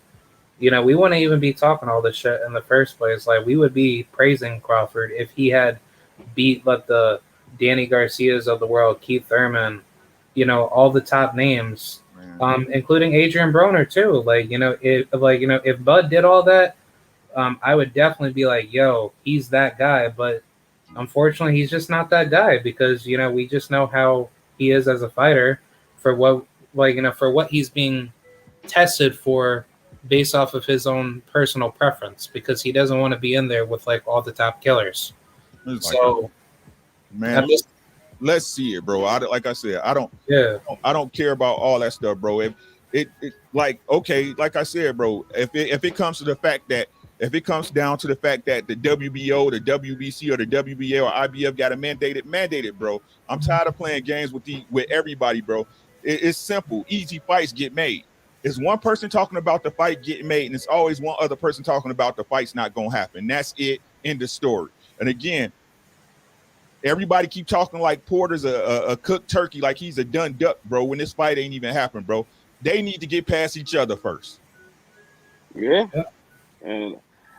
you know, we wouldn't even be talking all this shit in the first place. Like, we would be praising Crawford if he had beat like the Danny Garcias of the world, Keith Thurman, you know, all the top names, including Adrian Broner too. Like, if Bud did all that, I would definitely be like, yo, he's that guy. But unfortunately, he's just not that guy because, you know, we just know how he is as a fighter for what he's being tested for based off of his own personal preference because he doesn't want to be in there with like all the top killers. So, man, let's see it, bro. Like I said, I don't care about all that stuff, bro. It like, okay, like I said, bro, if it comes to the fact that if it comes down to the fact that the WBO, the WBC, or the WBA or IBF got to mandate it, bro. I'm tired of playing games with everybody, bro. It's simple. Easy fights get made. It's one person talking about the fight getting made, and it's always one other person talking about the fight's not gonna happen. That's it. End of story. And again, everybody keep talking like Porter's a cooked turkey, like he's a done duck, bro. When this fight ain't even happened, bro. They need to get past each other first. Yeah. And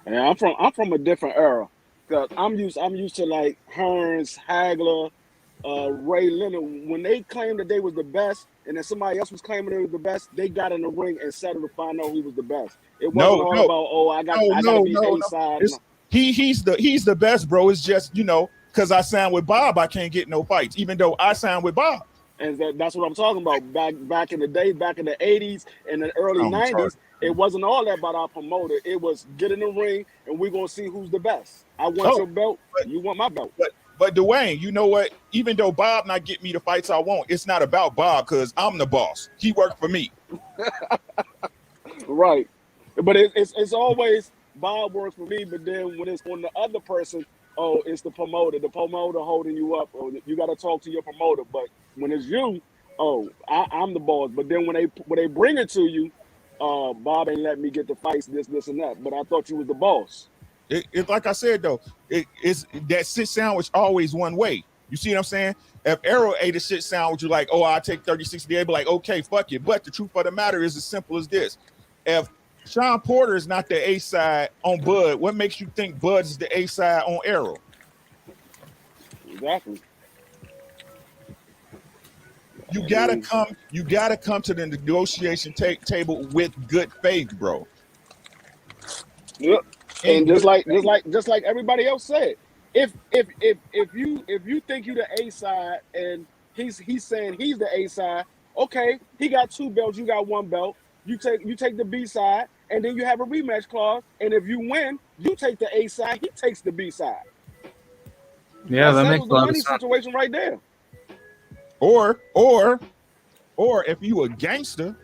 I'm from a different era. Cause I'm used to like Hearns, Hagler, Ray Leonard. When they claimed that they was the best, and then somebody else was claiming they was the best, they got in the ring and settled to find out who was the best. It wasn't all about I gotta be A side. He's the best, bro. It's just, you know, because I signed with Bob, I can't get no fights, even though I signed with Bob. And that's what I'm talking about. Back in the day, back in the 80s and the early 90s, it wasn't all that about our promoter. It was get in the ring and we're gonna see who's the best. I want your belt, you want my belt. But Dwayne, you know what? Even though Bob not get me the fights I want, it's not about Bob because I'm the boss. He worked for me. Right. But it's always Bob works for me, but then when it's on the other person, oh, it's the promoter holding you up, or you got to talk to your promoter. But when it's you, oh, I'm the boss. But then when they bring it to you, Bob ain't let me get the fights, this, and that. But I thought you was the boss. It's like I said though, it's that shit sandwich always one way. You see what I'm saying? If Arrow ate a shit sandwich, you're like, oh, I'll take 30-60 days, but like, okay, fuck it. But the truth of the matter is as simple as this. If Sean Porter is not the A side on Bud, what makes you think Bud is the A side on Arrow? Exactly. You gotta come to the negotiation table with good faith, bro. Yep. And just like everybody else said, if you think you the A side and he's saying he's the A side, okay, he got 2 belts, you got 1 belt. You take the B side, and then you have a rematch clause. And if you win, you take the A side, he takes the B side. Yeah, that makes a lot of sense. Situation right there. Or if you a gangster,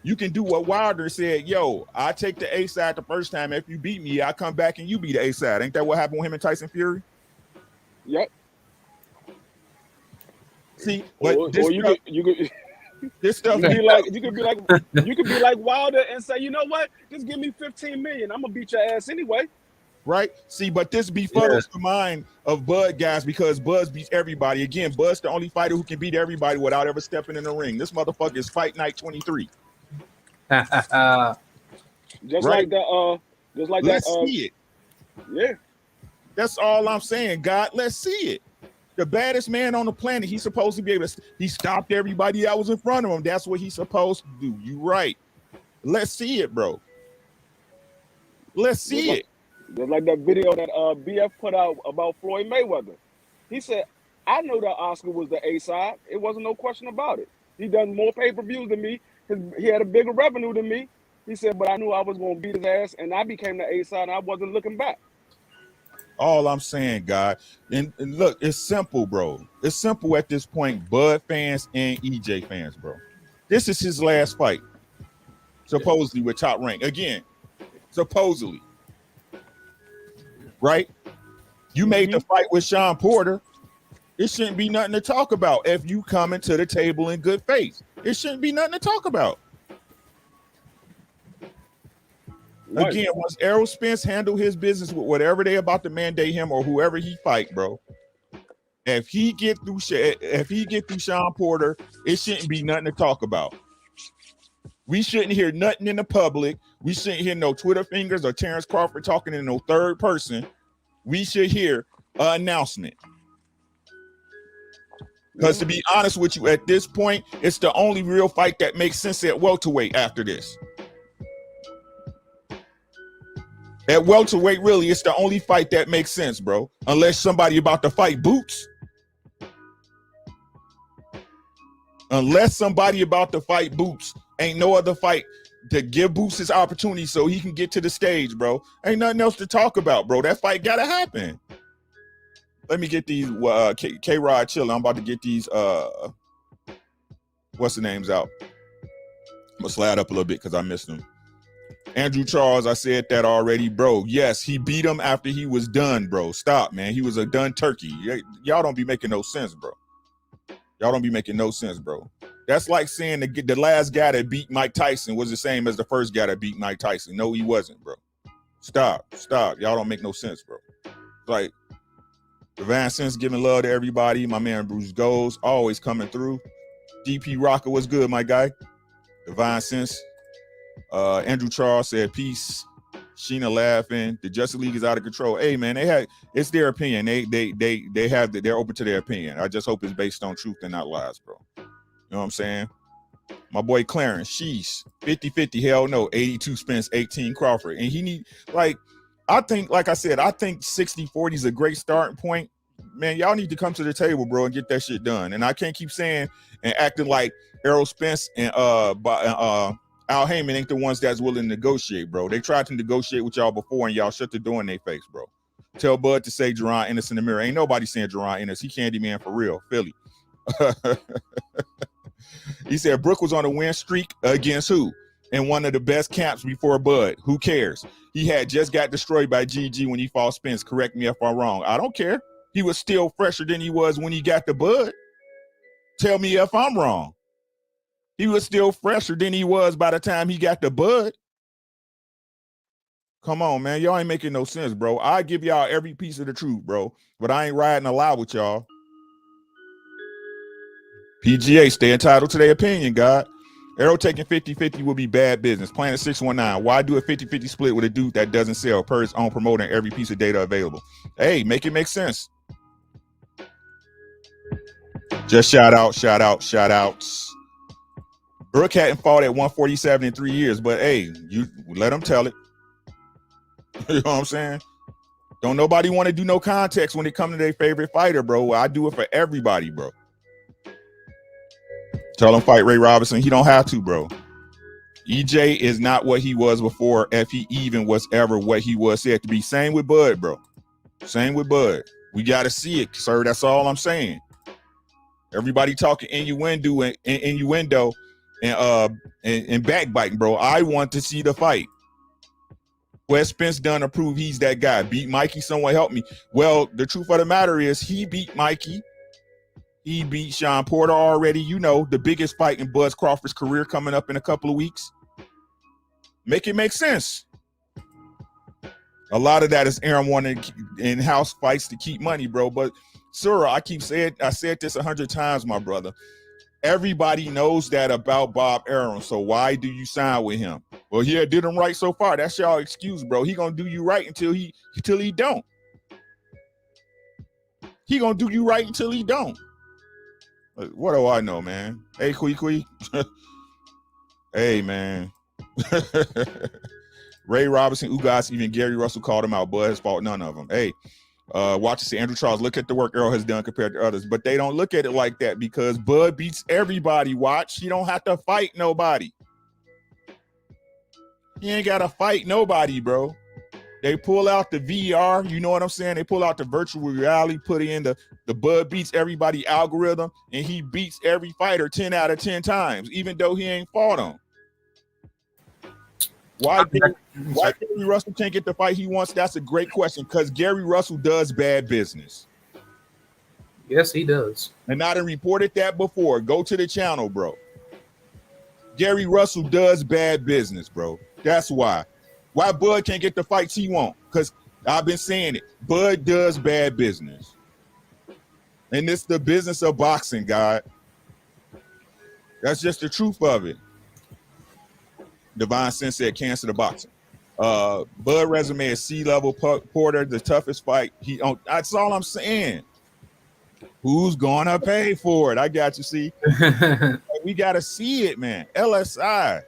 You can do what Wilder said, yo, I take the A side the first time. If you beat me, I come back and you be the A side. Ain't that what happened with him and Tyson Fury? Yep. See, but Or this you stuff, could this stuff you could be like Wilder and say, you know what? Just give me 15 million. I'm gonna beat your ass anyway. right? See, but this befuddles the mind of Bud guys because Buzz beats everybody. Again, Bud's the only fighter who can beat everybody without ever stepping in the ring. This motherfucker is Fight Night 23. Just Right. like that. Just like Let's that. see it. Yeah. That's all I'm saying, God. Let's see it. The baddest man on the planet. He's supposed to be able to. He stopped everybody that was in front of him. That's what he's supposed to do. You right. Let's see it, bro. Let's see it. Just like that video that BF put out about Floyd Mayweather. He said, I know that Oscar was the A side. It wasn't no question about it. He done more pay-per-views than me. He had a bigger revenue than me. He said, but I knew I was going to beat his ass, and I became the A side, and I wasn't looking back. All I'm saying, God, and look, it's simple, bro. It's simple at this point, Bud fans and EJ fans, bro. This is his last fight, supposedly with Top Rank. Again, supposedly. Right? You made the fight with Sean Porter. It shouldn't be nothing to talk about if you come into the table in good faith. It shouldn't be nothing to talk about. Right. Again, once Errol Spence handle his business with whatever they about to mandate him or whoever he fight, bro. If he get through Sean Porter, it shouldn't be nothing to talk about. We shouldn't hear nothing in the public. We shouldn't hear no Twitter fingers or Terrence Crawford talking in no third person. We should hear an announcement. Because to be honest with you, at this point, it's the only real fight that makes sense at welterweight after this. At welterweight, really, it's the only fight that makes sense, bro. Unless somebody about to fight Boots. Unless somebody about to fight Boots. Ain't no other fight to give Boots his opportunity so he can get to the stage, bro. Ain't nothing else to talk about, bro. That fight gotta happen. Let me get these K-Rod chilling. I'm about to get these what's the names out. I'm gonna slide up a little bit because I missed them. Andrew Charles, I said that already, bro. Yes, he beat him after he was done, bro. Stop, man. He was a done turkey. Y'all don't be making no sense, bro. Y'all don't be making no sense, bro. That's like saying the last guy that beat Mike Tyson was the same as the first guy that beat Mike Tyson. No, he wasn't, bro. Stop. Y'all don't make no sense, bro. Like, Divine Sense giving love to everybody. My man Bruce Goes always coming through. DP Rocker was good, my guy. Divine Sense. Andrew Charles said peace. Sheena laughing. The Justice League is out of control. Hey man, it's their opinion. They're open to their opinion. I just hope it's based on truth and not lies, bro. You know what I'm saying? My boy Clarence, sheesh. 50-50, hell no. 82 Spence, 18 Crawford. And he need, like, I think, like I said, I think 60-40 is a great starting point. Man, y'all need to come to the table, bro, and get that shit done. And I can't keep saying and acting like Errol Spence and Al Heyman ain't the ones that's willing to negotiate, bro. They tried to negotiate with y'all before and y'all shut the door in their face, bro. Tell Bud to say Jerron Ennis in the mirror. Ain't nobody saying Jerron Ennis. He Candyman for real. Philly. He said Brooke was on a win streak against who? In one of the best camps before Bud. Who cares? He had just got destroyed by GG when he fought Spence. Correct me if I'm wrong. I don't care. He was still fresher than he was when he got the Bud. Tell me if I'm wrong. He was still fresher than he was by the time he got the Bud. Come on, man. Y'all ain't making no sense, bro. I give y'all every piece of the truth, bro. But I ain't riding a lie with y'all. PGA, stay entitled to their opinion, God. Arrow taking 50-50 will be bad business. Planet 619, why do a 50-50 split with a dude that doesn't sell per his own promoting every piece of data available? Hey, make it make sense. Just shout outs. Brooke hadn't fought at 147 in 3 years, but hey, you let him tell it. You know what I'm saying? Don't nobody want to do no context when it comes to their favorite fighter, bro. I do it for everybody, bro. Tell him fight Ray Robinson. He don't have to, bro. EJ is not what he was before, if he even was ever what he was said to be. Same with Bud, bro. Same with Bud. We got to see it, sir. That's all I'm saying. Everybody talking innuendo and backbiting, bro. I want to see the fight. Wes Spence done to prove he's that guy. Beat Mikey, someone help me. Well, the truth of the matter is he beat Mikey. He beat Sean Porter already. You know, the biggest fight in Buzz Crawford's career coming up in a couple of weeks. Make it make sense. A lot of that is Aaron wanting in-house fights to keep money, bro. But, sir, I said this 100 times, my brother. Everybody knows that about Bob Arum, so why do you sign with him? Well, yeah, did him right so far. That's y'all excuse, bro. He gonna do you right until he don't. He gonna do you right until he don't. What do I know, man? Hey, Kwee. Hey, man. Ray Robinson, Ugas, even Gary Russell called him out, but his fault, none of them. Hey, watch and see Andrew Charles. Look at the work Earl has done compared to others, but they don't look at it like that because Bud beats everybody. Watch, he don't have to fight nobody. He ain't got to fight nobody, bro. They pull out the VR, you know what I'm saying? They pull out the virtual reality, put in the Bud beats everybody algorithm, and he beats every fighter 10 out of 10 times, even though he ain't fought them. Why Gary Russell can't get the fight he wants? That's a great question because Gary Russell does bad business. Yes, he does. And I done reported that before. Go to the channel, bro. Gary Russell does bad business, bro. That's why. Why Bud can't get the fights he wants? Because I've been saying it. Bud does bad business. And it's the business of boxing, God. That's just the truth of it. Divine Sense said cancer to boxing. Bud resume is C-level. Porter, the toughest fight. That's all I'm saying. Who's gonna pay for it? I got you. See, we gotta see it, man. LSI.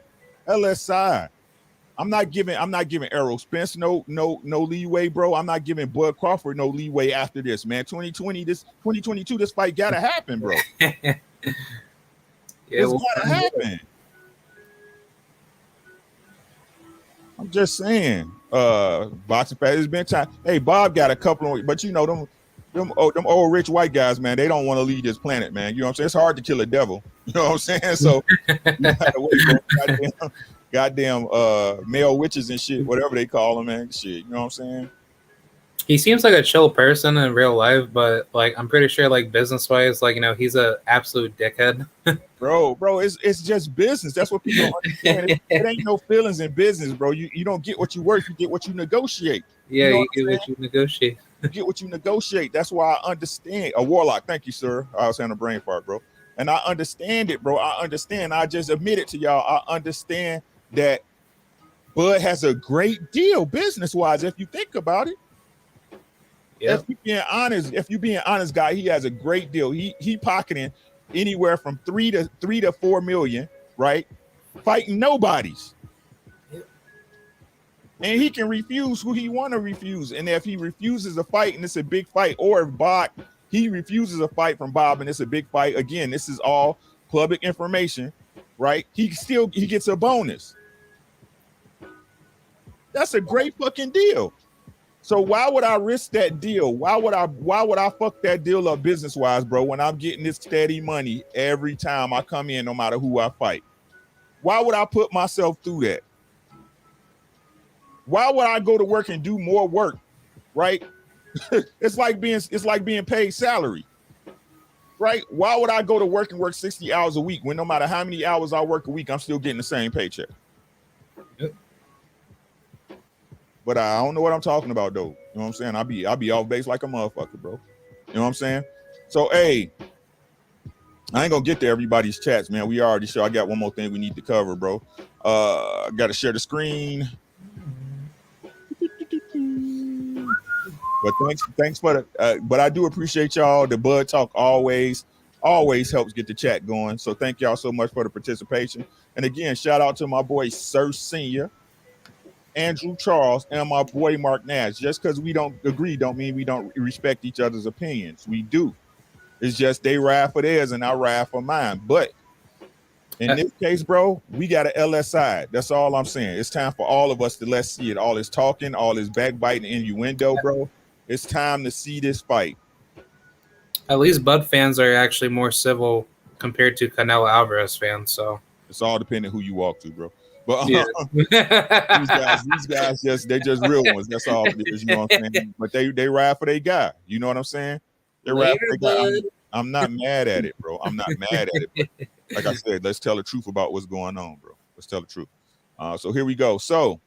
I'm not giving Errol Spence no leeway, bro. I'm not giving Bud Crawford no leeway after this, man. 2022, this fight gotta happen, bro. It's gotta happen. I'm just saying, boxing fans, it's been time. Hey, Bob got a couple of, but you know them old rich white guys, man. They don't want to leave this planet, man. You know what I'm saying? It's hard to kill a devil. You know what I'm saying? So, you gotta wait, goddamn male witches and shit, whatever they call them, man. Shit, you know what I'm saying? He seems like a chill person in real life, but like I'm pretty sure, like business wise, like he's an absolute dickhead. bro, it's just business. That's what people don't understand. It ain't no feelings in business, bro. You don't get what you work, you get what you negotiate. Yeah, you get what you negotiate. You get what you negotiate. That's why I understand. A Warlock, thank you, sir. I was having a brain fart, bro. And I understand it, bro. I understand. I just admit it to y'all. I understand that Bud has a great deal business-wise, if you think about it. Yep. If you're being honest, guy, he has a great deal. He pocketing anywhere from 3 to 4 million, right? Fighting nobodies. Yep. And he can refuse who he want to refuse. And if he refuses a fight and it's a big fight, or if he refuses a fight from Bob and it's a big fight, again, this is all public information, right? He gets a bonus. That's a great fucking deal. So why would I risk that deal? Why would I fuck that deal up business-wise, bro, when I'm getting this steady money every time I come in, no matter who I fight? Why would I put myself through that? Why would I go to work and do more work, right? It's like being paid salary, right? Why would I go to work and work 60 hours a week when no matter how many hours I work a week, I'm still getting the same paycheck? Yep. But I don't know what I'm talking about, though. You know what I'm saying? I'll be off base like a motherfucker, bro. You know what I'm saying? So, hey, I ain't gonna get to everybody's chats, man. We already sure. I got one more thing we need to cover, bro. I got to share the screen. But thanks for the. But I do appreciate y'all. The Bud Talk always helps get the chat going. So thank y'all so much for the participation. And again, shout out to my boy Sir Senior, Andrew Charles, and my boy Mark Nash. Just because we don't agree don't mean we don't respect each other's opinions. We do. It's just they ride for theirs and I ride for mine. But in this case, bro, we got an LSI. That's all I'm saying. It's time for all of us to let's see it. All this talking, all this backbiting, innuendo, bro. It's time to see this fight. At least Bud fans are actually more civil compared to Canelo Alvarez fans. So It's all depending who you walk to, bro. But Yeah. these guys they just real ones. That's all it is. You know what I'm saying? But they ride for their guy. You know what I'm saying? They ride for their guy. I'm not mad at it, bro. I'm not mad at it. But like I said, let's tell the truth about what's going on, bro. Let's tell the truth. So here we go. So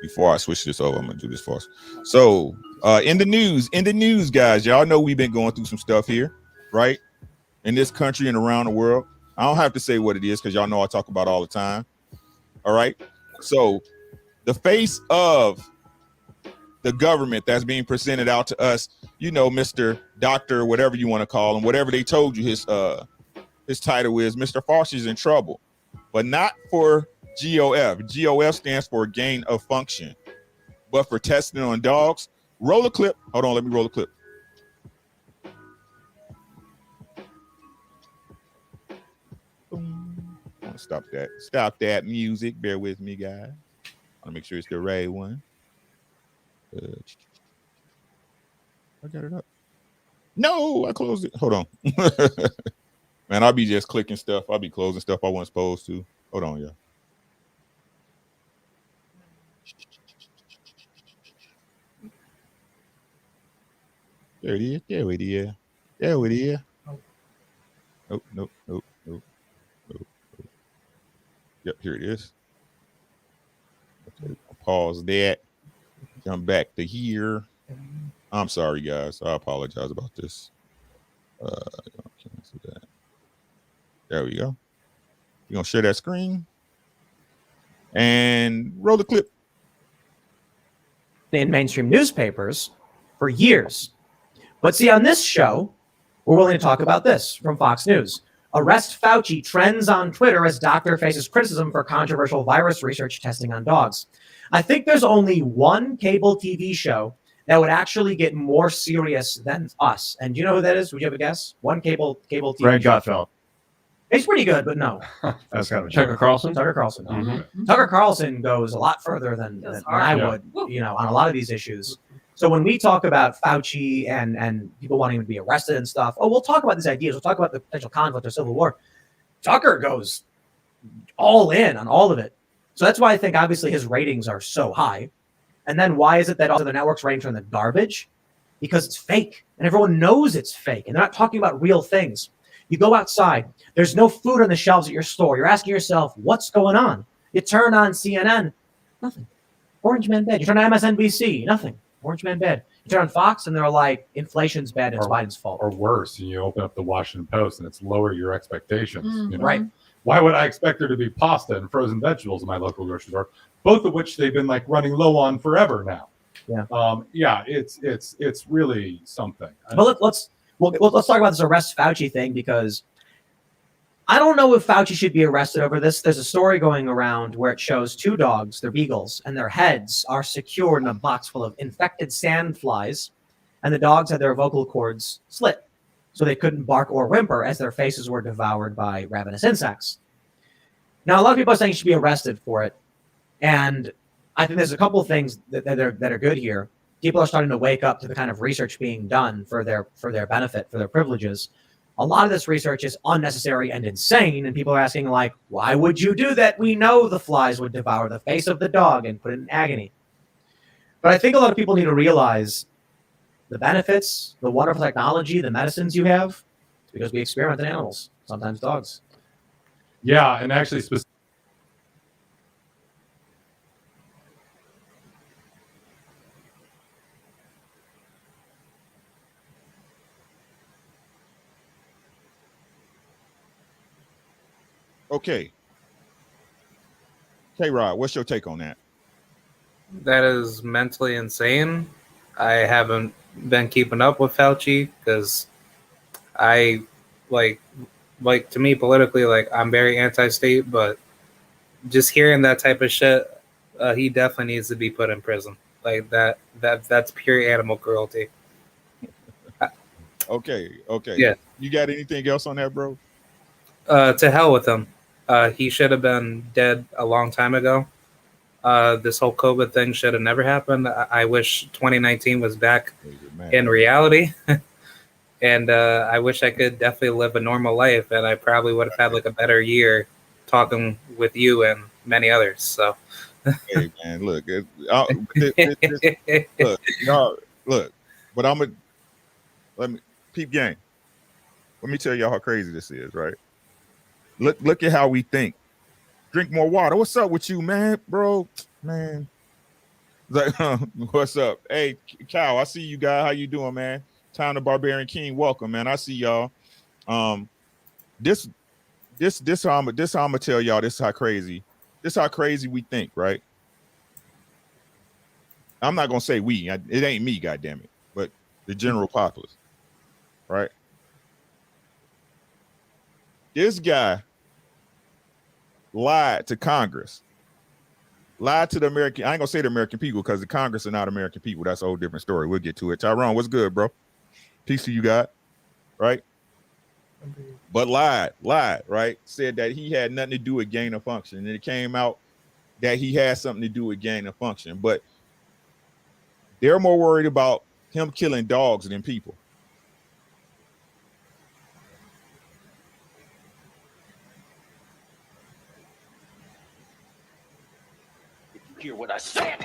before I switch this over, I'm gonna do this first. So in the news, guys, y'all know we've been going through some stuff here, right? In this country and around the world. I don't have to say what it is because y'all know I talk about it all the time. All right. So the face of the government that's being presented out to us, you know, Mr. Doctor, whatever you want to call him, whatever they told you his title is, Mr. Fauci's in trouble, but not for GOF. GOF stands for gain of function, but for testing on dogs. Roll a clip. Hold on, let me roll a clip. Boom. I want to stop that. Stop that music. Bear with me, guys. I want to make sure it's the right one. I got it up. No, I closed it. Hold on. Man, I'll be just clicking stuff. I'll be closing stuff I wasn't supposed to. Hold on, y'all. There it is. There it is. There it is. Nope. Yep, here it is. Okay, I'll pause that. Jump back to here. I'm sorry, guys. I apologize about this. Cancel that. There we go. You're gonna share that screen and roll the clip. In mainstream newspapers for years. But see, on this show, we're willing to talk about this from Fox News. Arrest Fauci trends on Twitter as doctor faces criticism for controversial virus research testing on dogs. I think there's only one cable TV show that would actually get more serious than us. And do you know who that is? Would you have a guess? One cable TV Greg show. Gutfeld. It's pretty good, but no. That's kind of Tucker Carlson. Tucker Carlson. Mhm. Tucker Carlson goes a lot further than I would, you know, on a lot of these issues. So when we talk about Fauci and people wanting him to be arrested and stuff, we'll talk about these ideas. We'll talk about the potential conflict or civil war. Tucker goes all in on all of it. So that's why I think obviously his ratings are so high. And then why is it that all the networks ratings are in the garbage? Because it's fake and everyone knows it's fake and they're not talking about real things. You go outside, there's no food on the shelves at your store. You're asking yourself, what's going on? You turn on CNN, nothing. Orange Man bad. You turn on MSNBC, nothing. Orange Man bad. You turn on Fox and they're like, inflation's bad, it's Biden's fault. Or worse, you open up the Washington Post and it's lower your expectations. You know? Right. Why would I expect there to be pasta and frozen vegetables in my local grocery store? Both of which they've been like running low on forever now. Yeah. It's really something. But let's talk about this arrest Fauci thing, because I don't know if Fauci should be arrested over this. There's a story going around where it shows two dogs, they're beagles, and their heads are secured in a box full of infected sand flies, and the dogs had their vocal cords slit, so they couldn't bark or whimper as their faces were devoured by ravenous insects. Now, a lot of people are saying he should be arrested for it, and I think there's a couple of things that are good here. People are starting to wake up to the kind of research being done for their benefit, for their privileges. A lot of this research is unnecessary and insane, and people are asking, like, why would you do that? We know the flies would devour the face of the dog and put it in agony. But I think a lot of people need to realize the benefits, the wonderful technology, the medicines you have, it's because we experiment in animals, sometimes dogs. Yeah, and actually Okay. K-Rod, what's your take on that? That is mentally insane. I haven't been keeping up with Fauci because I like to me politically, like, I'm very anti-state, but just hearing that type of shit, he definitely needs to be put in prison. Like that's pure animal cruelty. Okay. Yeah. You got anything else on that, bro? To hell with him. He should have been dead a long time ago. This whole COVID thing should have never happened. I wish 2019 was back in reality. and I wish I could definitely live a normal life, and I probably would have had like a better year talking with you and many others. So, Hey man, look, look, y'all, look. But let me peep game. Let me tell y'all how crazy this is, right? Look at how we think. Drink more water. What's up with you, man, bro? Man, like, what's up? Hey, Cal, I see you guys. How you doing, man? Time the Barbarian King, welcome, man. I see y'all. This how I'm gonna tell y'all. This how crazy we think, right? I'm not gonna say we. It ain't me, goddamn it, but the general populace, right? This guy lied to Congress, lied to the American. I ain't gonna say the American people because the Congress are not American people. That's a whole different story. We'll get to it. Tyrone, what's good, bro? Peace to you, God. Right? But lied, right? Said that he had nothing to do with gain of function. And it came out that he had something to do with gain of function. But they're more worried about him killing dogs than people. Did you hear what I said?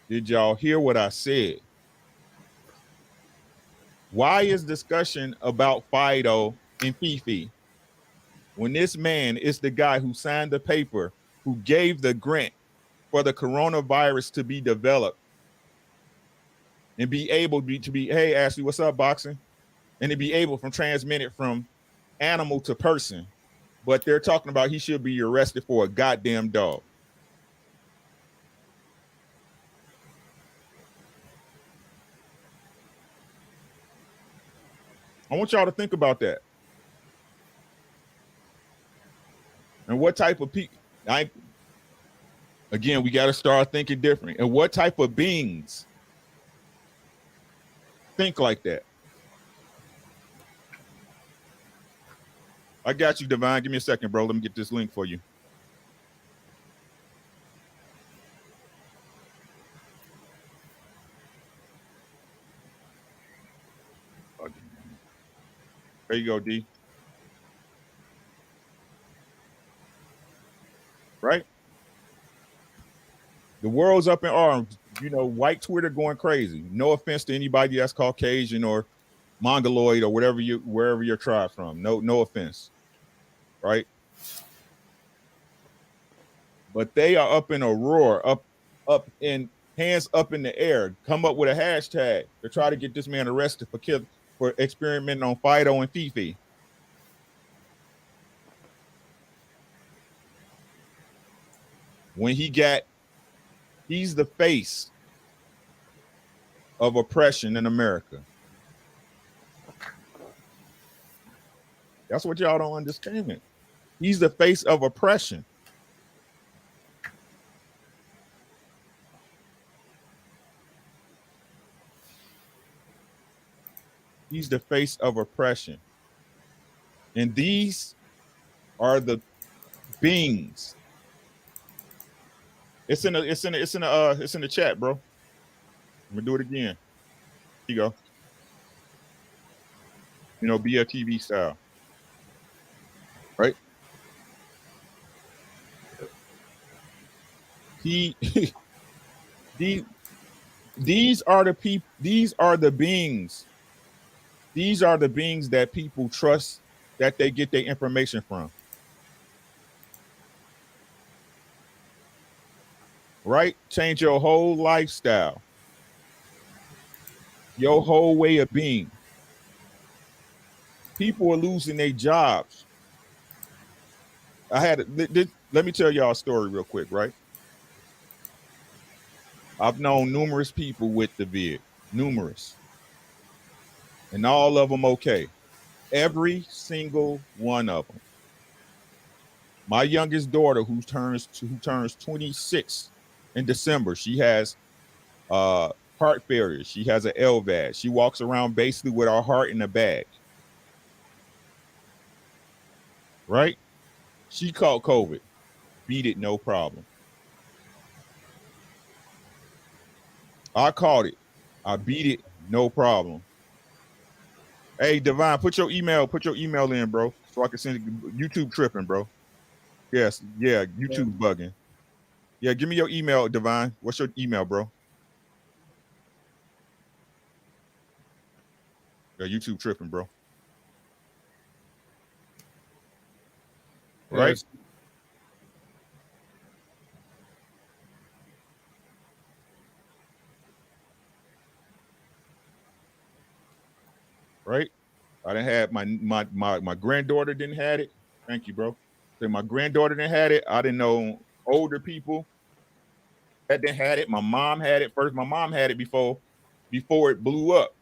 Did y'all hear what I said? Why is discussion about Fido and Fifi when this man is the guy who signed the paper, who gave the grant for the coronavirus to be developed and be able to be, hey, Ashley, what's up, boxing? And to be able from transmitted from animal to person. But they're talking about he should be arrested for a goddamn dog. I want y'all to think about that. And what type of people, again, we got to start thinking different. And what type of beings think like that? I got you, Divine. Give me a second, bro. Let me get this link for you. There you go, D. Right? The world's up in arms. You know, white Twitter going crazy. No offense to anybody that's Caucasian or Mongoloid or wherever you're tribe from. No offense. Right? But they are up in a roar, up in hands up in the air. Come up with a hashtag to try to get this man arrested for experimenting on Fido and Fifi. When he's the face of oppression in America. That's what y'all don't understand. He's the face of oppression. He's the face of oppression. And these are the beings. It's in the chat, bro. I'm gonna do it again. Here you go. You know, BLTV style. Right? These are the people, these are the beings. These are the beings that people trust that they get their information from. Right? Change your whole lifestyle, your whole way of being. People are losing their jobs. Let me tell y'all a story real quick, right? I've known numerous people with the vid, numerous, and all of them okay. Every single one of them. My youngest daughter, who turns 26 in December, she has heart failure. She has an LVAD. She walks around basically with her heart in a bag. Right? She caught COVID, beat it, no problem. I caught it, I beat it, no problem. Hey, Divine, put your email in, bro, so I can send it. YouTube tripping, bro. Yes, yeah, YouTube bugging. Yeah, give me your email, Divine. What's your email, bro? Yeah, YouTube tripping, bro. Right? Yes. Right? I didn't have my granddaughter didn't have it. Thank you, bro. So my granddaughter didn't had it. I didn't know older people that didn't had it. My mom had it first. My mom had it before it blew up.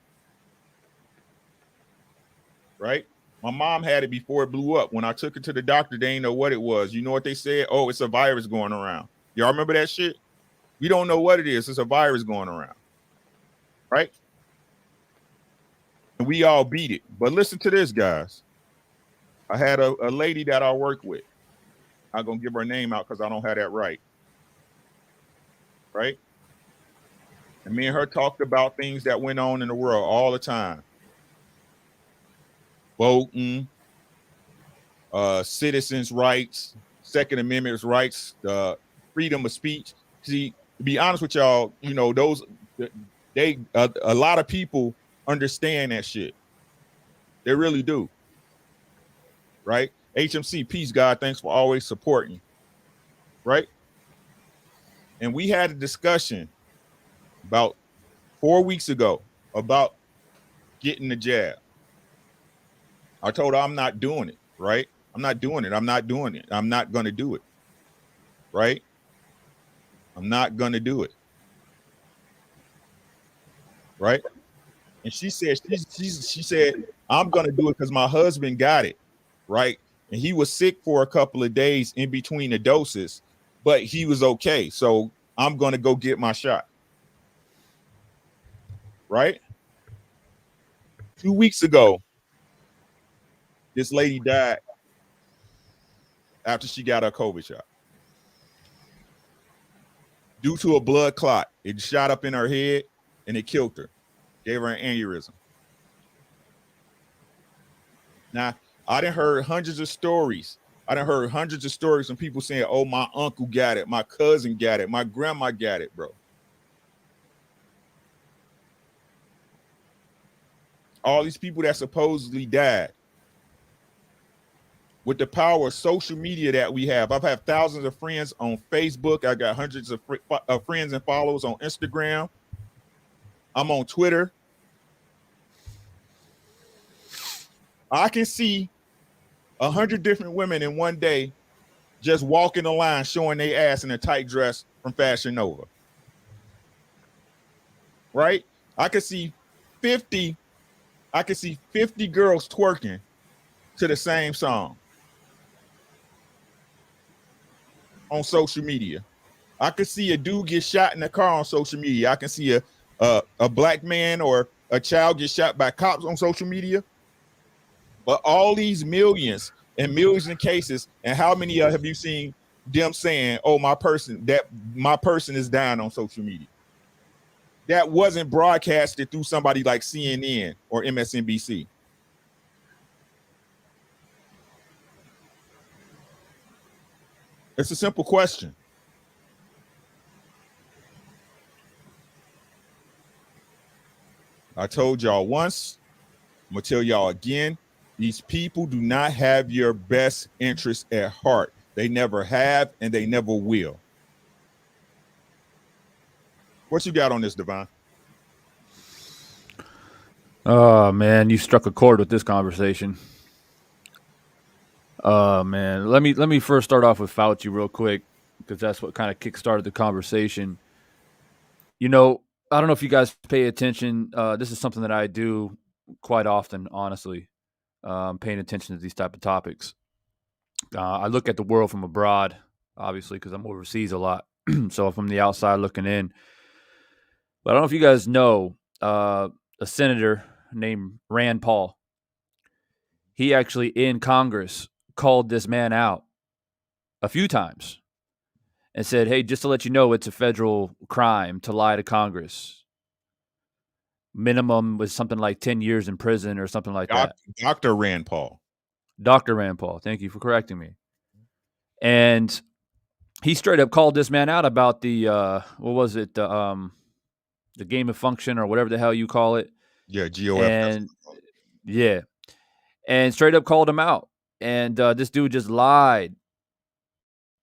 Right? My mom had it before it blew up. When I took it to the doctor, they didn't know what it was. You know what they said? Oh, it's a virus going around. Y'all remember that shit? We don't know what it is. It's a virus going around. Right? And we all beat it. But listen to this, guys. I had a lady that I work with. I'm going to give her name out because I don't have that right. Right? And me and her talked about things that went on in the world all the time. Voting, citizens' rights, Second Amendment rights, freedom of speech. See, to be honest with y'all, you know, those a lot of people understand that shit. They really do. Right? HMC, peace, God. Thanks for always supporting. Right? And we had a discussion about 4 weeks ago about getting the jab. I told her I'm not doing it, right? I'm not doing it. I'm not doing it. I'm not going to do it, right? I'm not going to do it, right? And she said, she said, I'm going to do it because my husband got it, right? And he was sick for a couple of days in between the doses, but he was okay. So I'm going to go get my shot, right? 2 weeks ago, this lady died after she got her COVID shot due to a blood clot. It shot up in her head and it killed her, gave her an aneurysm. Now, I done heard hundreds of stories. I done heard hundreds of stories from people saying, oh, my uncle got it, my cousin got it, my grandma got it, bro. All these people that supposedly died. With the power of social media that we have. I've had thousands of friends on Facebook. I got hundreds of friends and followers on Instagram. I'm on Twitter. I can see 100 different women in one day just walking the line showing their ass in a tight dress from Fashion Nova. Right? I could see 50 girls twerking to the same song on social media. I could see a dude get shot in the car on social media. I can see a black man or a child get shot by cops on social media. But all these millions and millions of cases, and how many have you seen them saying, oh, my person is dying on social media? That wasn't broadcasted through somebody like CNN or MSNBC. It's a simple question. I told y'all once, I'm going to tell y'all again, these people do not have your best interest at heart. They never have, and they never will. What you got on this, Devon? Oh man, you struck a chord with this conversation. Man, let me first start off with Fauci real quick because that's what kind of kickstarted the conversation. You know, I don't know if you guys pay attention. This is something that I do quite often, honestly. Paying attention to these type of topics. I look at the world from abroad, obviously, because I'm overseas a lot. So from the outside looking in. But I don't know if you guys know a senator named Rand Paul. He actually in Congress called this man out a few times and said, hey, just to let you know, it's a federal crime to lie to Congress. minimum was something like 10 years in prison or something like that. Dr. Rand Paul. Dr. Rand Paul. Thank you for correcting me. And he straight up called this man out about the what was it? The gain of function or whatever the hell you call it. Yeah, GOF. And yeah. And straight up called him out. And this dude just lied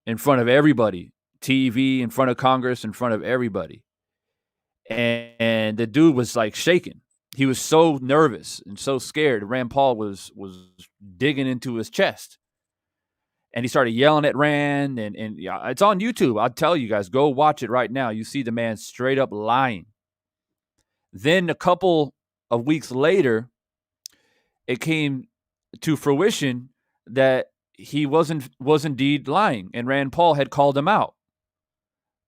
in front of everybody. TV, in front of Congress, in front of everybody. And the dude was like shaking. He was so nervous and so scared. Rand Paul was digging into his chest. And he started yelling at Rand. And yeah, it's on YouTube. I'll tell you guys, go watch it right now. You see the man straight up lying. Then a couple of weeks later, it came to fruition that he was indeed lying. And Rand Paul had called him out.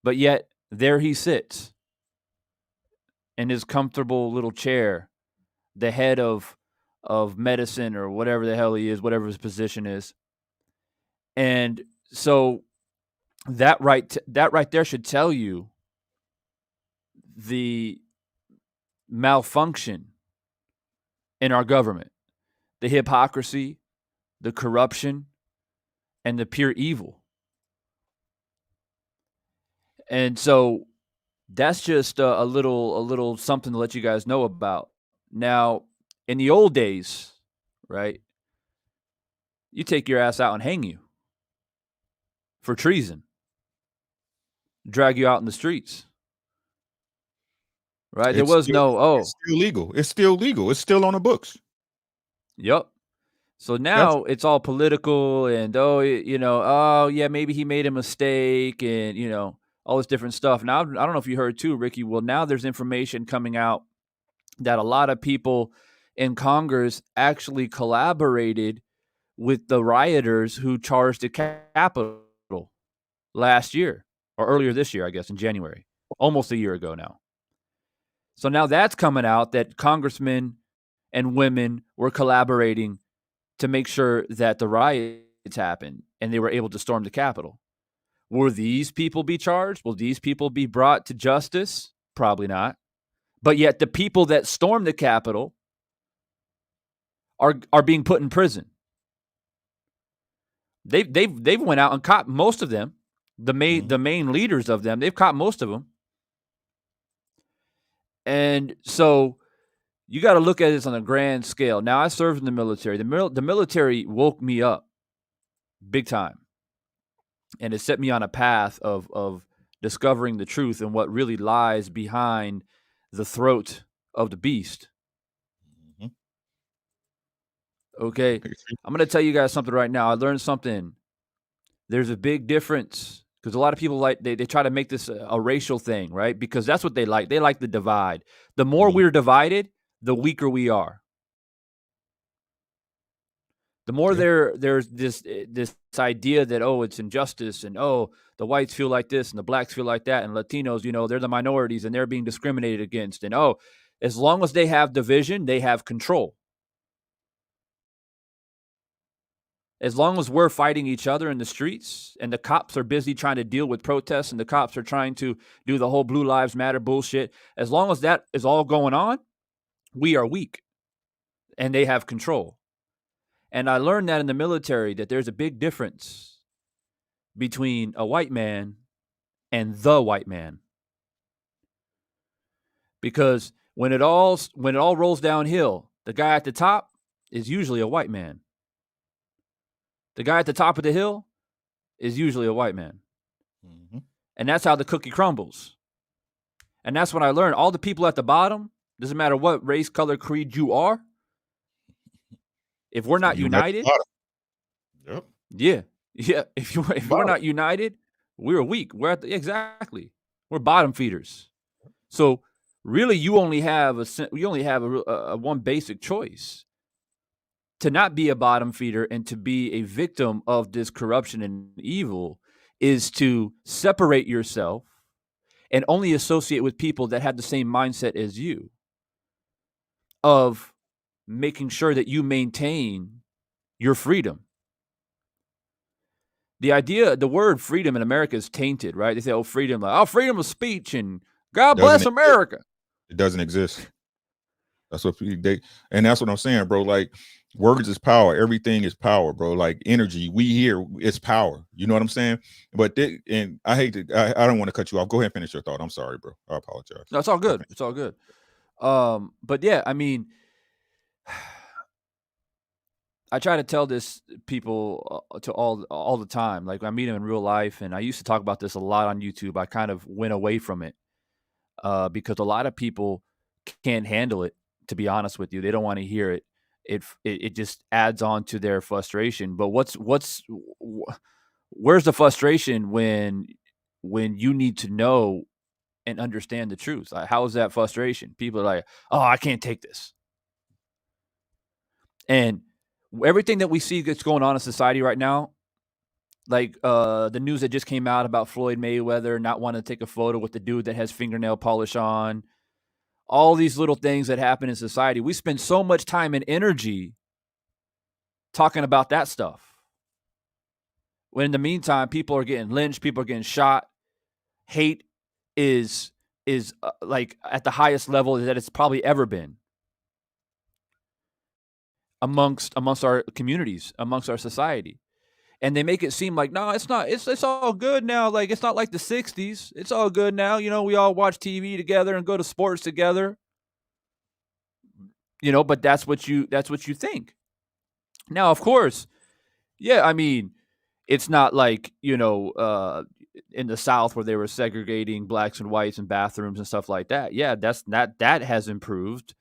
But yet, there he sits in his comfortable little chair, the head of medicine or whatever the hell he is, whatever his position is. And so that right there should tell you the malfunction in our government, the hypocrisy, the corruption, and the pure evil. And so that's just a little something to let you guys know about. Now, in the old days, right, you take your ass out and hang you for treason, drag you out in the streets, right? There was no, It's still legal. It's still legal. It's still on the books. Yep. So now it's all political and, oh, yeah, maybe he made a mistake and, all this different stuff. Now, I don't know if you heard too, Ricky. Well, now there's information coming out that a lot of people in Congress actually collaborated with the rioters who charged the Capitol last year or earlier this year, I guess, in January, almost a year ago now. So now that's coming out that congressmen and women were collaborating to make sure that the riots happened and they were able to storm the Capitol. Will these people be charged? Will these people be brought to justice? Probably not. But yet the people that stormed the Capitol are being put in prison. They've went out and caught most of them. The main leaders of them, they've caught most of them. And so you got to look at this on a grand scale. Now, I served in the military. The military woke me up big time. And it set me on a path of discovering the truth and what really lies behind the throat of the beast. Mhm. Okay. I'm going to tell you guys something right now. I learned something. There's a big difference because a lot of people they try to make this a racial thing, right? Because that's what they like. They like the divide. The more we're divided, the weaker we are. The more there's this idea that, oh, it's injustice and, oh, the whites feel like this and the blacks feel like that and Latinos, they're the minorities and they're being discriminated against. And, oh, as long as they have division, they have control. As long as we're fighting each other in the streets and the cops are busy trying to deal with protests and the cops are trying to do the whole Blue Lives Matter bullshit, as long as that is all going on, we are weak and they have control. And I learned that in the military that there's a big difference between a white man and the white man. Because when it all rolls downhill, the guy at the top is usually a white man. The guy at the top of the hill is usually a white man. Mhm. And that's how the cookie crumbles. And that's what I learned. All the people at the bottom, doesn't matter what race, color, creed you are, if we're not united, Yep. yeah. If we're not united, we're weak. Exactly. We're bottom feeders. So really, you only have a one basic choice: to not be a bottom feeder and to be a victim of this corruption and evil, is to separate yourself and only associate with people that have the same mindset as you, of making sure that you maintain your freedom. The word freedom in America is tainted, right? They say, freedom, freedom of speech and God bless America. It doesn't exist. That's what and that's what I'm saying, bro. Like, words is power. Everything is power, bro. Like energy, we hear it's power. You know what I'm saying? But and I hate to, I don't want to cut you off. Go ahead and finish your thought. I'm sorry, bro. I apologize. No, it's all good. It's all good. But yeah, I mean, I try to tell this people to all the time. Like I meet them in real life, and I used to talk about this a lot on YouTube. I kind of went away from it because a lot of people can't handle it. To be honest with you, they don't want to hear it. It just adds on to their frustration. But where's the frustration when you need to know and understand the truth? Like, how is that frustration? People are like, "Oh, I can't take this," and everything that we see that's going on in society right now, like the news that just came out about Floyd Mayweather not wanting to take a photo with the dude that has fingernail polish on, all these little things that happen in society, we spend so much time and energy talking about that stuff. When in the meantime, people are getting lynched, people are getting shot. Hate is like at the highest level that it's probably ever been amongst our communities, amongst our society. And they make it seem like, no, it's not. It's all good now. Like, it's not like the 60s. It's all good now. You know, we all watch TV together and go to sports together. You know, but that's what you think. Now, of course, yeah, I mean, it's not like, you know, in the South where they were segregating blacks and whites in bathrooms and stuff like that. Yeah, that has improved.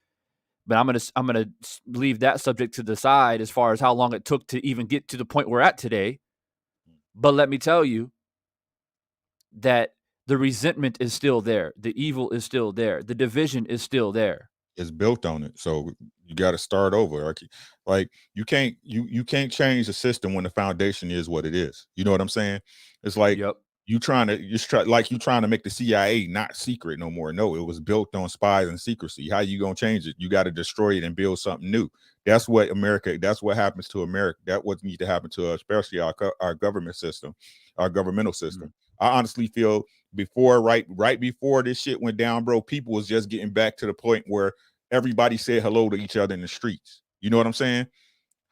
But I'm gonna leave that subject to the side as far as how long it took to even get to the point we're at today. But let me tell you that the resentment is still there. The evil is still there. The division is still there. It's built on it, so you got to start over. Like you can't change the system when the foundation is what it is. You know what I'm saying? It's like you trying to make the CIA not secret no more. No, it was built on spies and secrecy. How you gonna change it? You got to destroy it and build something new. That's what that's what happens to America. That what needs to happen to us, especially our government system, our governmental system. I honestly feel right before this shit went down, bro, people was just getting back to the point where everybody said hello to each other in the streets. You know what I'm saying?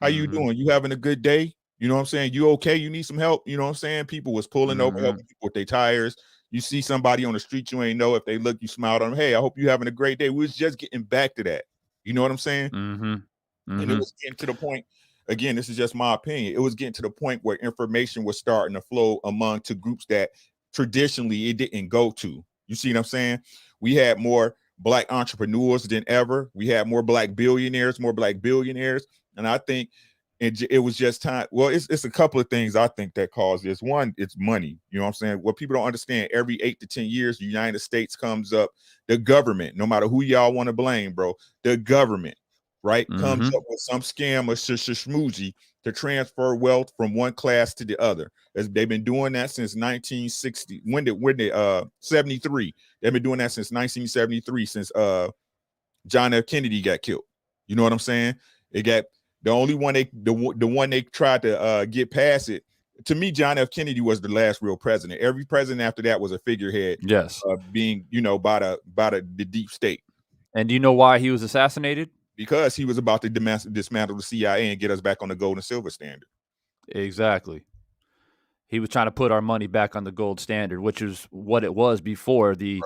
How you doing? You having a good day? You know what I'm saying? You okay? You need some help? You know what I'm saying? People was pulling over, helping people with their tires. You see somebody on the street you ain't know. If they look, you smiled on them. Hey, I hope you having a great day. We was just getting back to that. You know what I'm saying? And it was getting to the point, again, this is just my opinion. It was getting to the point where information was starting to flow among to groups that traditionally it didn't go to. You see what I'm saying? We had more black entrepreneurs than ever. We had more black billionaires. And I think it was just time. Well, it's a couple of things I think that caused this. One, it's money. You know what I'm saying? What people don't understand, every 8 to 10 years, the United States comes up, the government, no matter who y'all want to blame, bro, the government, right, comes up with some scam or shmoozy to transfer wealth from one class to the other. They've been doing that since 1960. When did 73? They've been doing that since 1973, since John F. Kennedy got killed. You know what I'm saying? It got the only one the one they tried to get past it. To me, John F. Kennedy was the last real president. Every president after that was a figurehead. Yes, being by the deep state. And do you know why he was assassinated? Because he was about to dismantle the CIA and get us back on the gold and silver standard. Exactly. He was trying to put our money back on the gold standard, which is what it was before the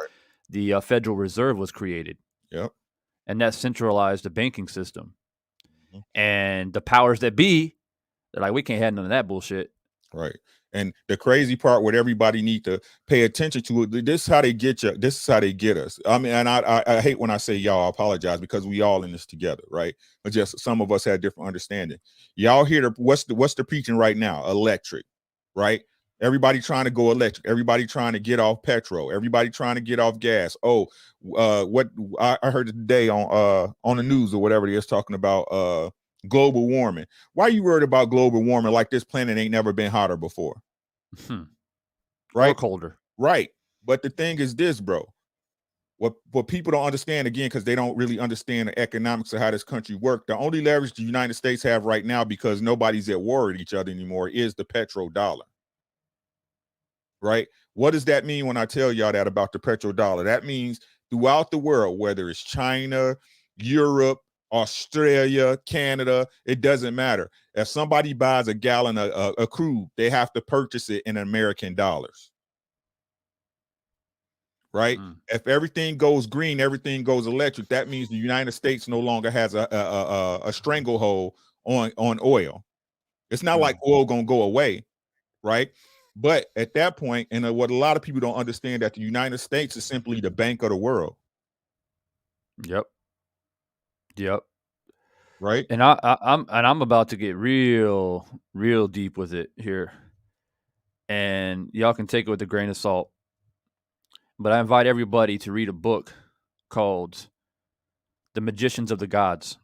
Federal Reserve was created. Yep. And that centralized the banking system. And the powers that be, they're like, we can't have none of that bullshit. Right. And the crazy part, what everybody need to pay attention to, this is how they get you. This is how they get us. I mean, and I hate when I say y'all, I apologize, because we all in this together, right? But just some of us had different understanding. Y'all hear what's the preaching right now? Electric, right? Everybody trying to go electric. Everybody trying to get off petrol. Everybody trying to get off gas. Oh, what I heard today on the news or whatever it is talking about global warming. Why are you worried about global warming like this planet ain't never been hotter before? Right? Or colder. Right. But the thing is this, bro. What people don't understand, again, because they don't really understand the economics of how this country works. The only leverage the United States have right now, because nobody's at war with each other anymore, is the petrodollar. Right? What does that mean when I tell y'all that about the petrodollar? That means throughout the world, whether it's China, Europe, Australia, Canada, it doesn't matter. If somebody buys a gallon of crude, they have to purchase it in American dollars. Right? If everything goes green, everything goes electric. That means the United States no longer has a stranglehold on oil. It's not like oil gonna go away, right? But at that point, and what a lot of people don't understand, that the United States is simply the bank of the world. Yep. Right. And I'm about to get real deep with it here, and y'all can take it with a grain of salt. But I invite everybody to read a book called "The Magicians of the Gods,"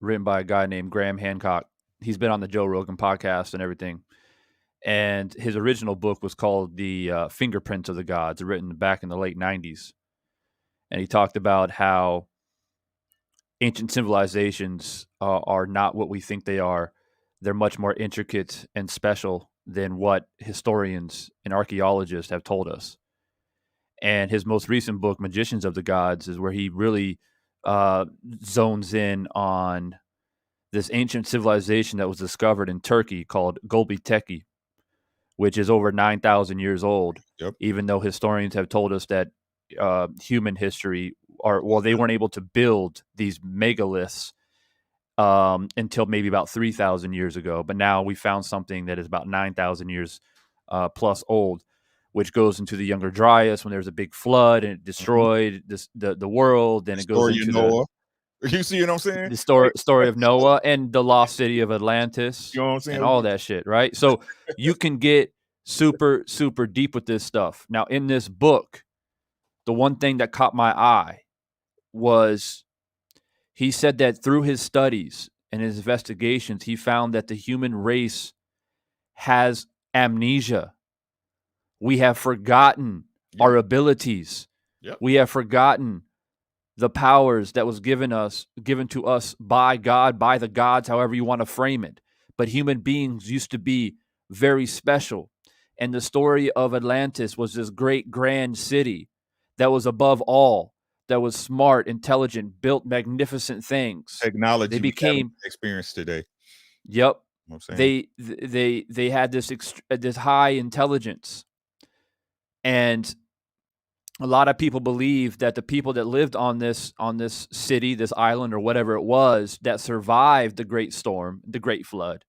written by a guy named Graham Hancock. He's been on the Joe Rogan podcast and everything. And his original book was called The Fingerprints of the Gods, written back in the late 90s. And he talked about how ancient civilizations are not what we think they are. They're much more intricate and special than what historians and archaeologists have told us. And his most recent book, Magicians of the Gods, is where he really zones in on this ancient civilization that was discovered in Turkey called Göbekli Tepe, which is over 9,000 years old. Yep. Even though historians have told us that human history, they weren't able to build these megaliths until maybe about 3,000 years ago. But now we found something that is about 9,000 years plus old, which goes into the Younger Dryas when there's a big flood and it destroyed the world. Then it goes into Noah. You see what I'm saying? The story of Noah and the lost city of Atlantis, you know what I'm saying? And all that shit, right? So you can get super, super deep with this stuff. Now, in this book, the one thing that caught my eye was he said that through his studies and his investigations, he found that the human race has amnesia. We have forgotten our abilities. Yep. We have forgotten the powers that was given to us by God, by the gods, however you want to frame it. But human beings used to be very special. And the story of Atlantis was this great grand city that was above all, that was smart, intelligent, built magnificent things. Technology they became experienced today. Yep. You know what I'm saying? They had this high intelligence. And a lot of people believe that the people that lived on this city, this island, or whatever it was, that survived the great storm, the great flood,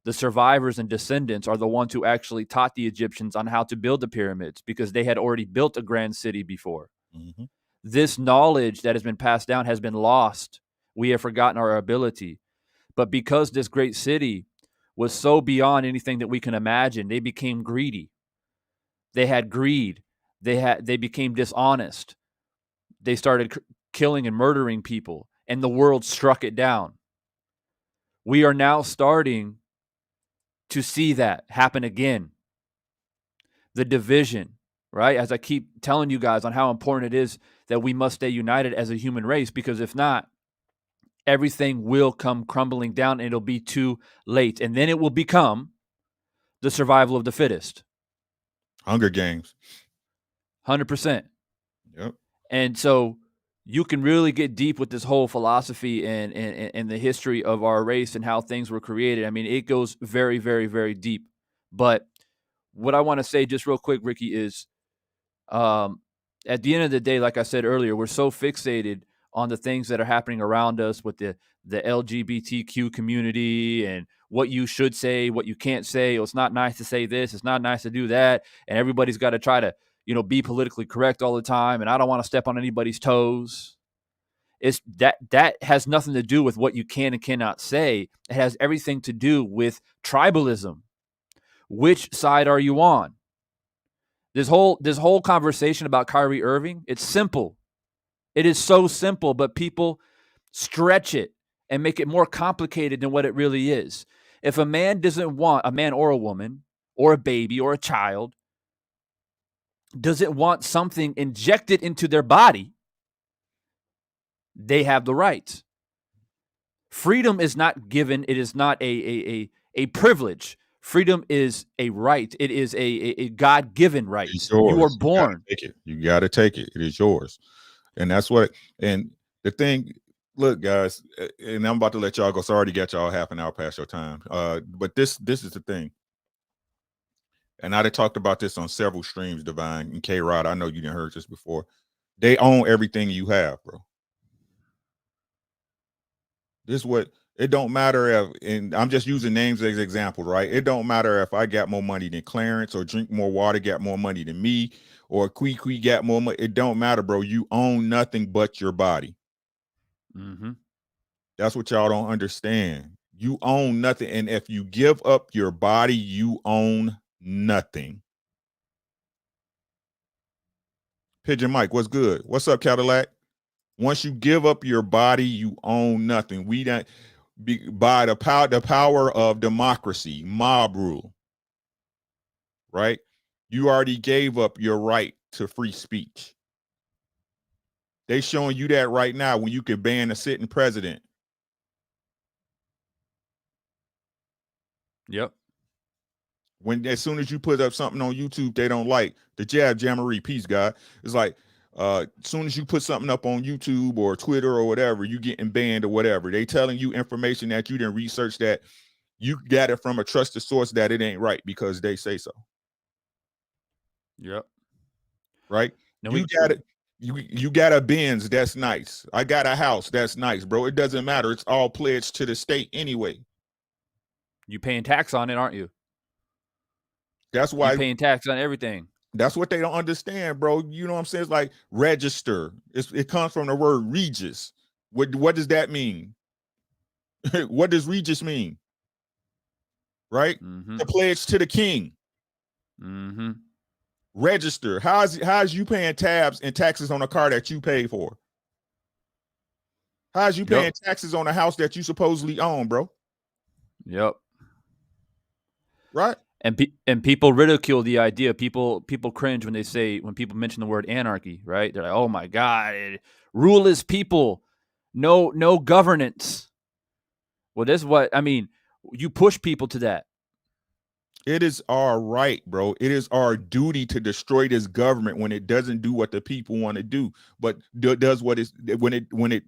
the survivors and descendants are the ones who actually taught the Egyptians on how to build the pyramids, because they had already built a grand city before. Mm-hmm. This knowledge that has been passed down has been lost. We have forgotten our ability. But because this great city was so beyond anything that we can imagine, they became greedy. They had greed. They became dishonest. They started killing and murdering people, and the world struck it down. We are now starting to see that happen again. The division, right? As I keep telling you guys on how important it is that we must stay united as a human race, because if not, everything will come crumbling down and it'll be too late. And then it will become the survival of the fittest. Hunger Games. 100%. Yep. And so you can really get deep with this whole philosophy and the history of our race and how things were created. I mean, it goes very, very, very deep. But what I want to say just real quick, Ricky, is at the end of the day, like I said earlier, we're so fixated on the things that are happening around us with the LGBTQ community and what you should say, what you can't say. Oh, it's not nice to say this. It's not nice to do that. And everybody's got to try to, be politically correct all the time. And I don't want to step on anybody's toes. It's that has nothing to do with what you can and cannot say. It has everything to do with tribalism. Which side are you on? This whole conversation about Kyrie Irving, it's simple. It is so simple, but people stretch it and make it more complicated than what it really is. If a man doesn't want, a man or a woman or a baby or a child doesn't want something injected into their body, they have the right. Freedom is not given. It is not a privilege. Freedom is a right. It is a God-given right. You are born. You got to take it. It is yours. And that's what, and The thing, look, guys, and I'm about to let y'all go. Sorry to get y'all half an hour past your time. But this is the thing. And I done talked about this on several streams, Divine and K Rod. I know you didn't heard this before. They own everything you have, bro. This what it don't matter if, and I'm just using names as examples, right? It don't matter if I got more money than Clarence or Drink More Water got more money than me or Kwee got more money. It don't matter, bro. You own nothing but your body. Mm-hmm. That's what y'all don't understand. You own nothing. And if you give up your body, you own nothing. Pigeon Mike, what's good? What's up, Cadillac? Once you give up your body, you own nothing. We don't by the power of democracy, mob rule, right? You already gave up your right to free speech. They showing you that right now when you can ban a sitting president. Yep. When as soon as you put up something on YouTube they don't like, the Jamboree, peace, God. It's like as soon as you put something up on YouTube or Twitter or whatever, you getting banned or whatever. They telling you information that you didn't research, that you got it from a trusted source, that it ain't right because they say so. Yep. Right? No, you got it. You got a Benz, that's nice. I got a house, that's nice, bro. It doesn't matter. It's all pledged to the state anyway. You paying tax on it, aren't you? That's why you're paying tax on everything. That's what they don't understand, bro. You know what I'm saying? It's like register. It comes from the word regis. What does that mean? What does regis mean? Right? Mm-hmm. The pledge to the king. Mm-hmm. Register. How's you paying tabs and taxes on a car that you pay for? How's you paying taxes on a house that you supposedly own, bro? Yep. Right? And people ridicule the idea. People cringe when people mention the word anarchy, right? They're like, "Oh my God, rule is people, no governance." Well, that's what I mean. You push people to that. It is our right, bro. It is our duty to destroy this government when it doesn't do what the people want to do, but does what is when it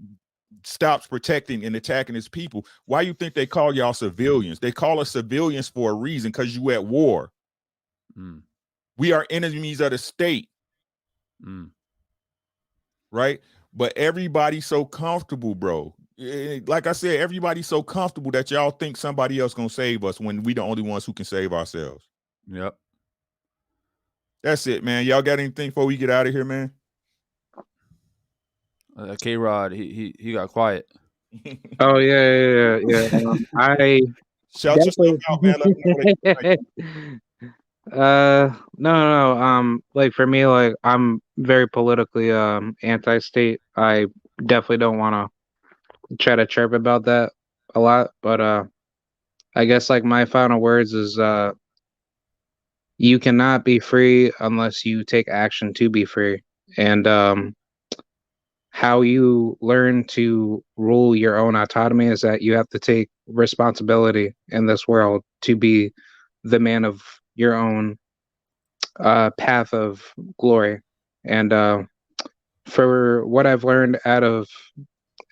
stops protecting and attacking its people. Why you think they call y'all civilians? They call us civilians for a reason, because you at war. We are enemies of the state. Right? But everybody's so comfortable, bro. Like I said, everybody's so comfortable that y'all think somebody else gonna save us when we the only ones who can save ourselves. Yep. That's it, man. Y'all got anything before we get out of here, man? K-Rod, he got quiet. Oh yeah. I shout yourself out, man. No. Like for me, like I'm very politically anti-state. I definitely don't want to try to chirp about that a lot, but I guess like my final words is you cannot be free unless you take action to be free. And how you learn to rule your own autonomy is that you have to take responsibility in this world to be the man of your own path of glory. And for what I've learned out of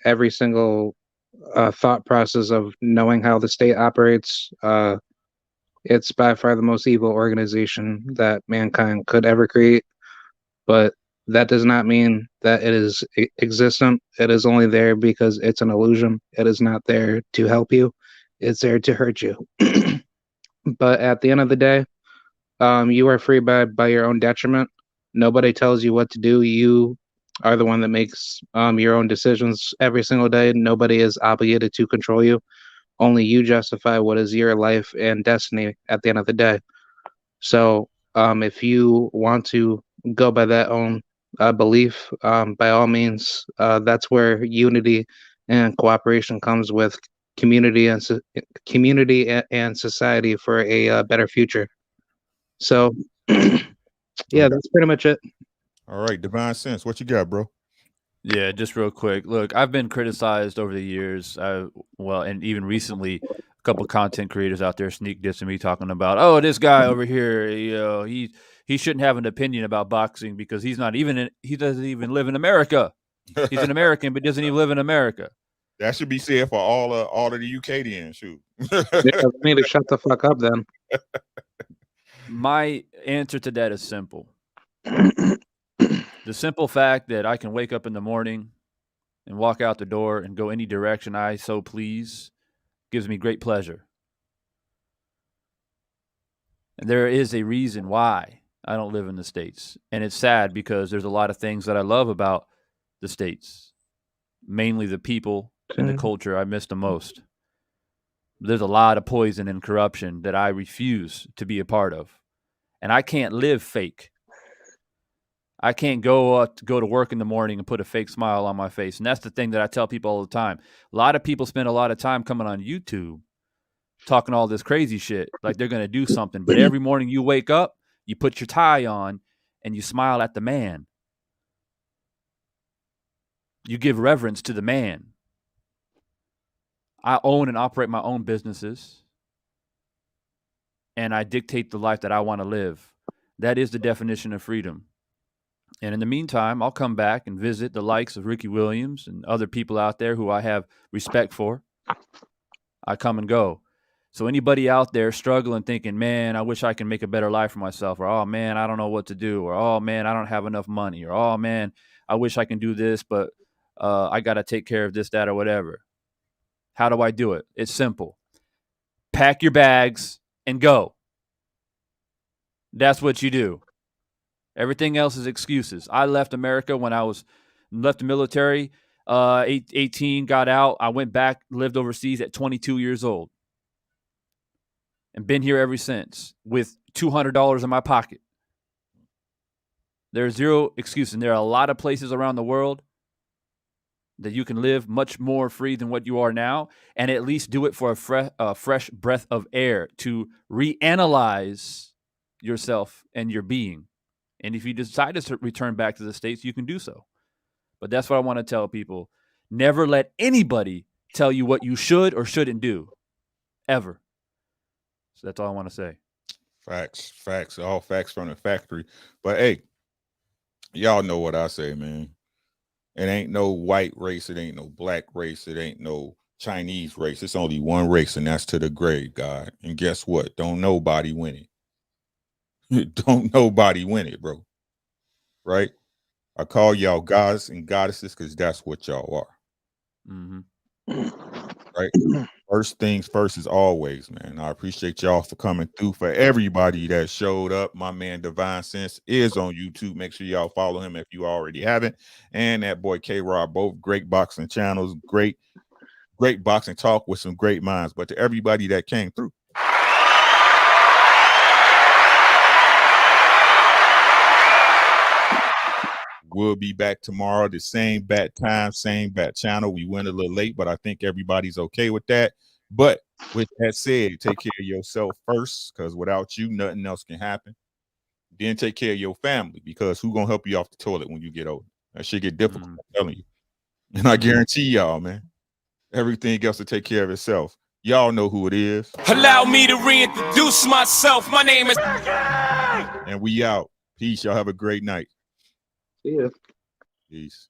every single thought process of knowing how the state operates, it's by far the most evil organization that mankind could ever create. But that does not mean that it is existent. It is only there because it's an illusion. It is not there to help you. It's there to hurt you. But at the end of the day, you are free by your own detriment. Nobody tells you what to do. You are the one that makes your own decisions every single day. Nobody is obligated to control you. Only you justify what is your life and destiny at the end of the day. So if you want to go by that own belief, by all means, that's where unity and cooperation comes with community and society for a better future. So yeah, that's pretty much it. All right, Divine Sense, what you got, bro? Yeah, just real quick. Look, I've been criticized over the years. And even recently, a couple content creators out there sneak dissing me, talking about, oh, this guy over here, he shouldn't have an opinion about boxing because he doesn't even live in America. He's an American, but doesn't even live in America. That should be said for all of the UK then. Shoot. Yeah, they need to shut the fuck up then. My answer to that is simple. The simple fact that I can wake up in the morning and walk out the door and go any direction I so please gives me great pleasure. And there is a reason why I don't live in the States. And it's sad because there's a lot of things that I love about the States, mainly the people and the culture I miss the most. There's a lot of poison and corruption that I refuse to be a part of. And I can't live fake. I can't go to work in the morning and put a fake smile on my face. And that's the thing that I tell people all the time. A lot of people spend a lot of time coming on YouTube talking all this crazy shit like they're going to do something. But every morning you wake up, you put your tie on, and you smile at the man. You give reverence to the man. I own and operate my own businesses, and I dictate the life that I want to live. That is the definition of freedom. And in the meantime, I'll come back and visit the likes of Ricky Williams and other people out there who I have respect for. I come and go. So anybody out there struggling, thinking, man, I wish I can make a better life for myself, or, oh, man, I don't know what to do, or, oh, man, I don't have enough money, or, oh, man, I wish I can do this, but I got to take care of this, that, or whatever. How do I do it? It's simple. Pack your bags and go. That's what you do. Everything else is excuses. I left America when I left the military, 18, got out. I went back, lived overseas at 22 years old. And been here ever since with $200 in my pocket. There's zero excuse. And there are a lot of places around the world that you can live much more free than what you are now, and at least do it for a fresh breath of air to reanalyze yourself and your being. And if you decide to return back to the States, you can do so. But that's what I want to tell people. Never let anybody tell you what you should or shouldn't do, ever. So that's all I want to say. Facts, all facts from the factory. But hey, y'all know what I say, man. It ain't no white race, it ain't no black race, it ain't no Chinese race. It's only one race, and that's to the grave, God. And guess what? Don't nobody win it. Don't nobody win it, bro. Right? I call y'all gods and goddesses because that's what y'all are. Mm-hmm. Right? First things first is always, man. I appreciate y'all for coming through. For everybody that showed up, my man Divine Sense is on YouTube. Make sure y'all follow him if you already haven't. And that boy K-Rob, both great boxing channels, great boxing talk with some great minds. But to everybody that came through, we'll be back tomorrow, the same bat time, same bat channel. We went a little late, but I think everybody's okay with that. But with that said, take care of yourself first, because without you, nothing else can happen. Then take care of your family, because who's going to help you off the toilet when you get older? That shit get difficult, I'm telling you. And I guarantee y'all, man, everything else to take care of itself. Y'all know who it is. Allow me to reintroduce myself. My name is... And we out. Peace. Y'all have a great night. See ya. Peace.